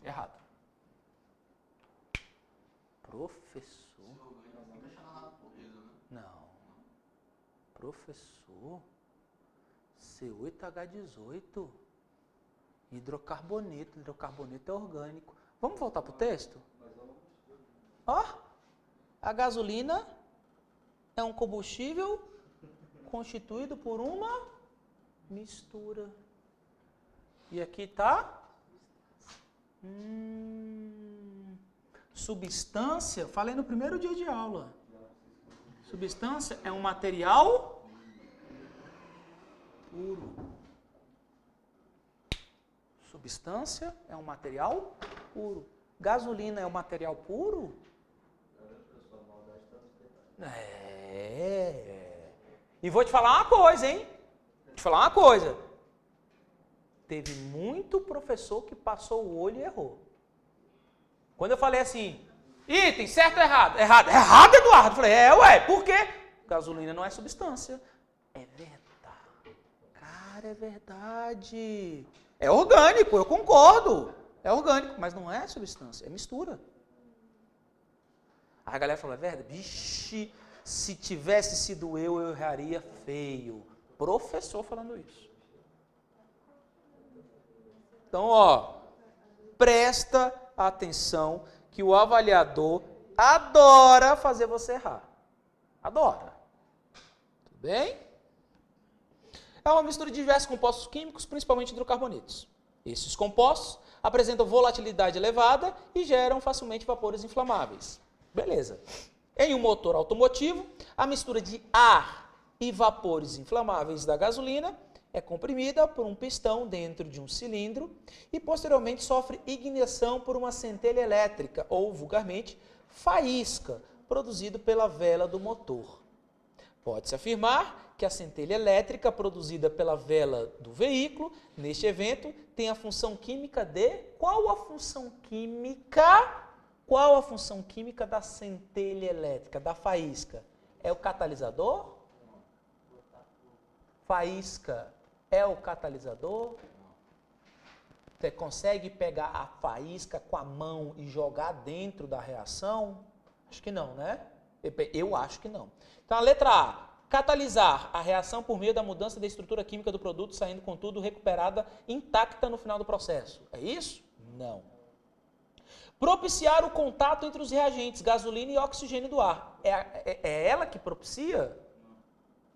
S1: Errado. Professor? Não. Professor? C8H18? Hidrocarboneto. Hidrocarboneto é orgânico. Vamos voltar para o texto? Ó, a gasolina é um combustível constituído por uma mistura. E aqui está substância. Falei no primeiro dia de aula. Substância é um material puro. Substância é um material puro. Gasolina é um material puro? É. E vou te falar uma coisa, hein? Vou te falar uma coisa. Teve muito professor que passou o olho e errou. Quando eu falei assim, item, certo ou errado? Errado. Errado, Eduardo. Eu falei, ué, por quê? Gasolina não é substância. É verdade. Cara, é verdade. É orgânico, eu concordo. É orgânico, mas não é substância, é mistura. Aí a galera falou, é verdade? Vixe, se tivesse sido eu erraria feio. Professor falando isso. Então, ó, presta atenção que o avaliador adora fazer você errar. Adora. Tudo bem? É uma mistura de diversos compostos químicos, principalmente hidrocarbonetos. Esses compostos apresentam volatilidade elevada e geram facilmente vapores inflamáveis. Beleza. Em um motor automotivo, a mistura de ar e vapores inflamáveis da gasolina é comprimida por um pistão dentro de um cilindro e posteriormente sofre ignição por uma centelha elétrica, ou vulgarmente, faísca, produzido pela vela do motor. Pode-se afirmar que a centelha elétrica produzida pela vela do veículo, neste evento, tem a função química de... Qual a função química? Qual a função química da centelha elétrica, da faísca? É o catalisador? Faísca é o catalisador? Você consegue pegar a faísca com a mão e jogar dentro da reação? Acho que não, né? Eu acho que não. Então, a letra A, catalisar a reação por meio da mudança da estrutura química do produto, saindo, contudo, recuperada intacta no final do processo. É isso? Não. Propiciar o contato entre os reagentes, gasolina e oxigênio do ar. É ela que propicia?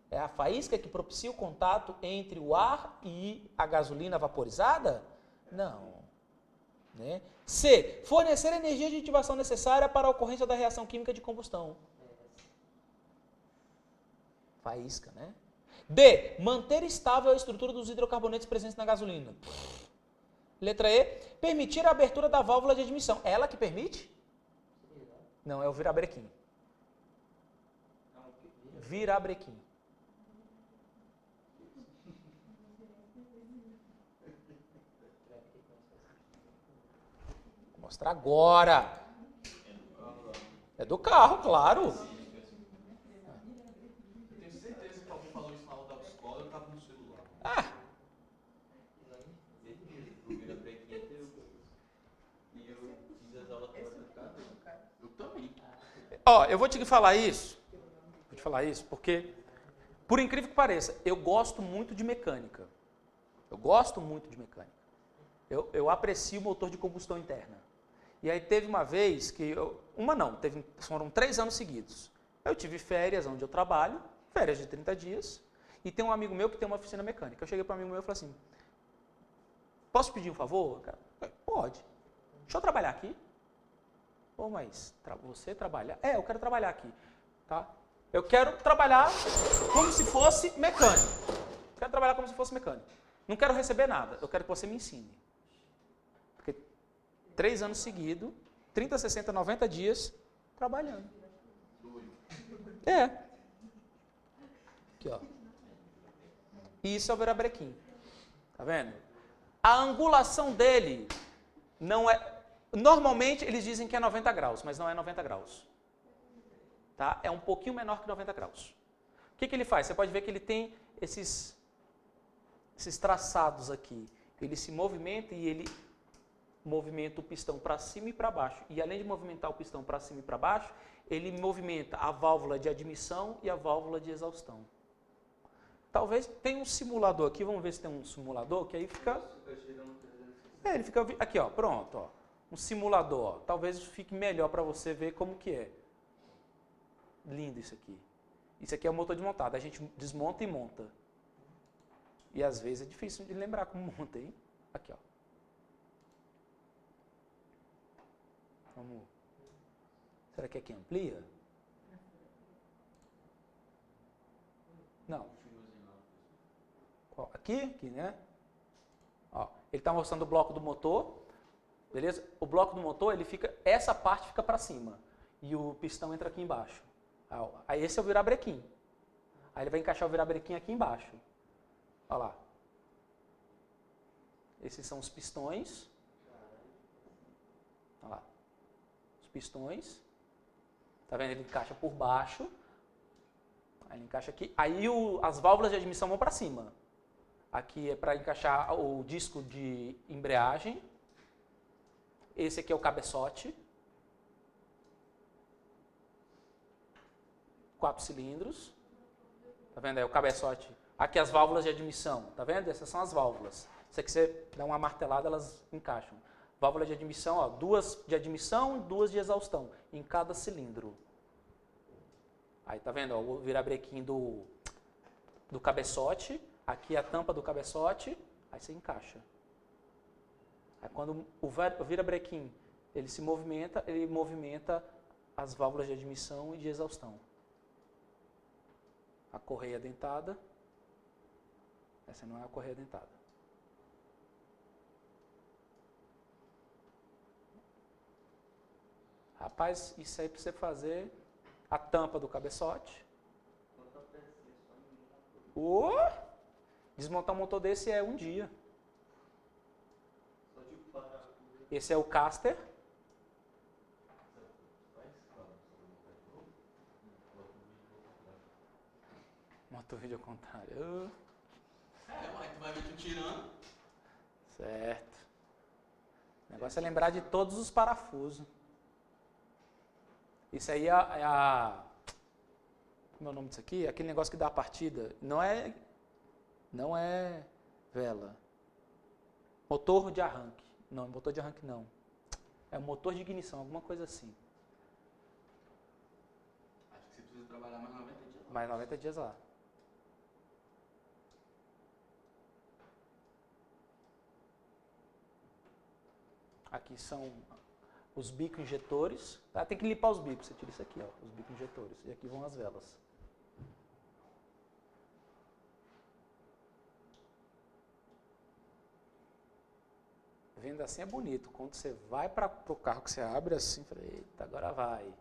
S1: É a faísca que propicia o contato entre o ar e a gasolina vaporizada? Não. Né? C. Fornecer a energia de ativação necessária para a ocorrência da reação química de combustão. Faísca, né? D. Manter estável a estrutura dos hidrocarbonetos presentes na gasolina. Letra E. Permitir a abertura da válvula de admissão. É ela que permite? Não, é o virabrequim. Virabrequim. Vou mostrar agora. É do carro, claro.
S4: Eu tenho certeza que alguém falou isso na aula da escola, eu estava no celular.
S1: Ah,
S4: Eu também.
S1: ó, eu vou te falar isso. Vou te falar isso porque, por incrível que pareça, eu gosto muito de mecânica. Eu gosto muito de mecânica. Eu aprecio motor de combustão interna. E aí teve uma vez que, foram 3 anos seguidos. Eu tive férias onde eu trabalho, férias de 30 dias, e tem um amigo meu que tem uma oficina mecânica. Eu cheguei para um amigo meu e falei assim, posso pedir um favor? Cara, pode. Deixa eu trabalhar aqui. Pô, mas você trabalhar? Eu quero trabalhar aqui. Tá? Eu quero trabalhar como se fosse mecânico. Quero trabalhar como se fosse mecânico. Não quero receber nada. Eu quero que você me ensine. Porque 3 anos seguidos, 30, 60, 90 dias, trabalhando. Aqui, ó. E isso é o virabrequim. Tá vendo? A angulação dele não é... Normalmente eles dizem que é 90 graus, mas não é 90 graus. Tá? É um pouquinho menor que 90 graus. O que ele faz? Você pode ver que ele tem esses traçados aqui. Ele se movimenta e ele movimenta o pistão para cima e para baixo. E além de movimentar o pistão para cima e para baixo, ele movimenta a válvula de admissão e a válvula de exaustão. Talvez tenha um simulador aqui, vamos ver se tem um simulador, que aí fica... ele fica aqui, ó, pronto, ó. Um simulador, ó. Talvez fique melhor para você ver como que é. Lindo isso aqui. Isso aqui é o motor desmontado, a gente desmonta e monta. E às vezes é difícil de lembrar como monta, hein? Aqui, ó. Vamos. Será que aqui amplia? Não. Aqui, né? Ó, ele está mostrando o bloco do motor, beleza? O bloco do motor, ele fica, essa parte fica para cima e o pistão entra aqui embaixo. Aí esse é o virabrequim. Aí ele vai encaixar o virabrequim aqui embaixo. Olha lá. Esses são os pistões. Olha lá. Os pistões. Tá vendo? Ele encaixa por baixo. Aí ele encaixa aqui. Aí as válvulas de admissão vão para cima. Aqui é para encaixar o disco de embreagem. Esse aqui é o cabeçote. 4 cilindros. Tá vendo? É o cabeçote. Aqui as válvulas de admissão. Tá vendo? Essas são as válvulas. Isso aqui você dá uma martelada, elas encaixam. Válvula de admissão, ó, 2 de admissão, 2 de exaustão em cada cilindro. Aí tá vendo? Ó, o virabrequim do cabeçote. Aqui a tampa do cabeçote, aí você encaixa. Aí quando o virabrequim ele se movimenta, ele movimenta as válvulas de admissão e de exaustão. A correia dentada, essa não é a correia dentada. Rapaz, isso aí para você fazer a tampa do cabeçote. Desmontar um motor desse é um dia. Esse é o caster. Motor vídeo ao contrário.
S5: Mas tu vai ver tu tirando.
S1: Certo. O negócio é lembrar de todos os parafusos. Isso aí como é o nome disso aqui? Aquele negócio que dá a partida. Não é vela. Motor de arranque. Não, motor de arranque não. É um motor de ignição, alguma coisa assim.
S5: Acho que você precisa trabalhar mais 90 dias.
S1: Mais 90 dias lá. Aqui são os bicos injetores. Tá? Tem que limpar os bicos. Você tira isso aqui, ó, os bicos injetores. E aqui vão as velas. Vendo assim é bonito. Quando você vai para o carro que você abre assim, falei, eita, agora vai.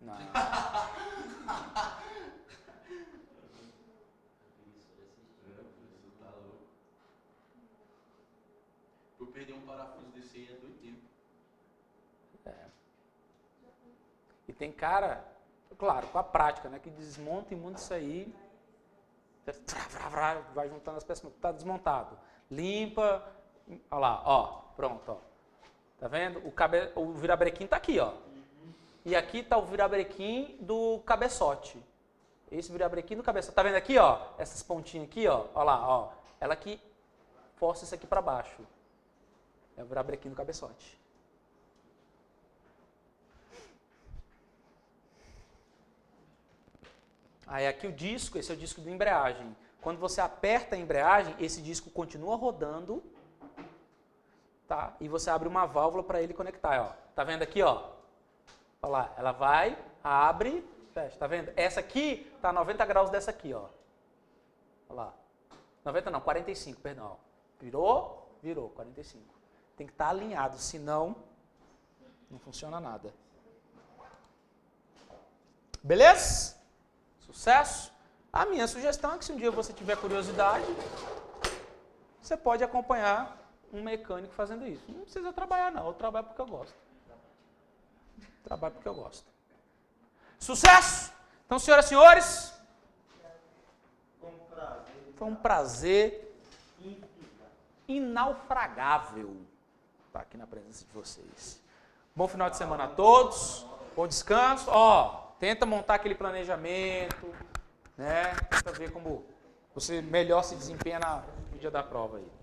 S1: Não.
S5: Eu perder um parafuso desse aí é doideiro.
S1: E tem cara, claro, com a prática, né, que desmonta e monta isso aí, vai juntando as peças, está desmontado. Limpa, olha lá, ó, pronto, ó. Tá vendo? O virabrequim está aqui, ó. E aqui está o virabrequim do cabeçote. Esse virabrequim do cabeçote. Tá vendo aqui, ó? Essas pontinhas aqui, ó. Olha lá, ó. Ela que força isso aqui para baixo. Vai abrir aqui no cabeçote. Aí aqui o disco, esse é o disco de embreagem. Quando você aperta a embreagem, esse disco continua rodando, tá? E você abre uma válvula para ele conectar, ó. Tá vendo aqui, ó? Olha lá, ela vai, abre, fecha, tá vendo? Essa aqui tá a 90 graus dessa aqui, ó. Olha lá. 90 não, 45, perdão. Ó. Virou, 45. Tem que estar alinhado, senão não funciona nada. Beleza? Sucesso? A minha sugestão é que se um dia você tiver curiosidade, você pode acompanhar um mecânico fazendo isso. Não precisa trabalhar não, eu trabalho porque eu gosto. Trabalho porque eu gosto. Sucesso? Então, senhoras e senhores, foi um prazer inaufragável estar aqui na presença de vocês. Bom final de semana a todos, bom descanso. Ó, tenta montar aquele planejamento, né? Tenta ver como você melhor se desempenha no dia da prova aí.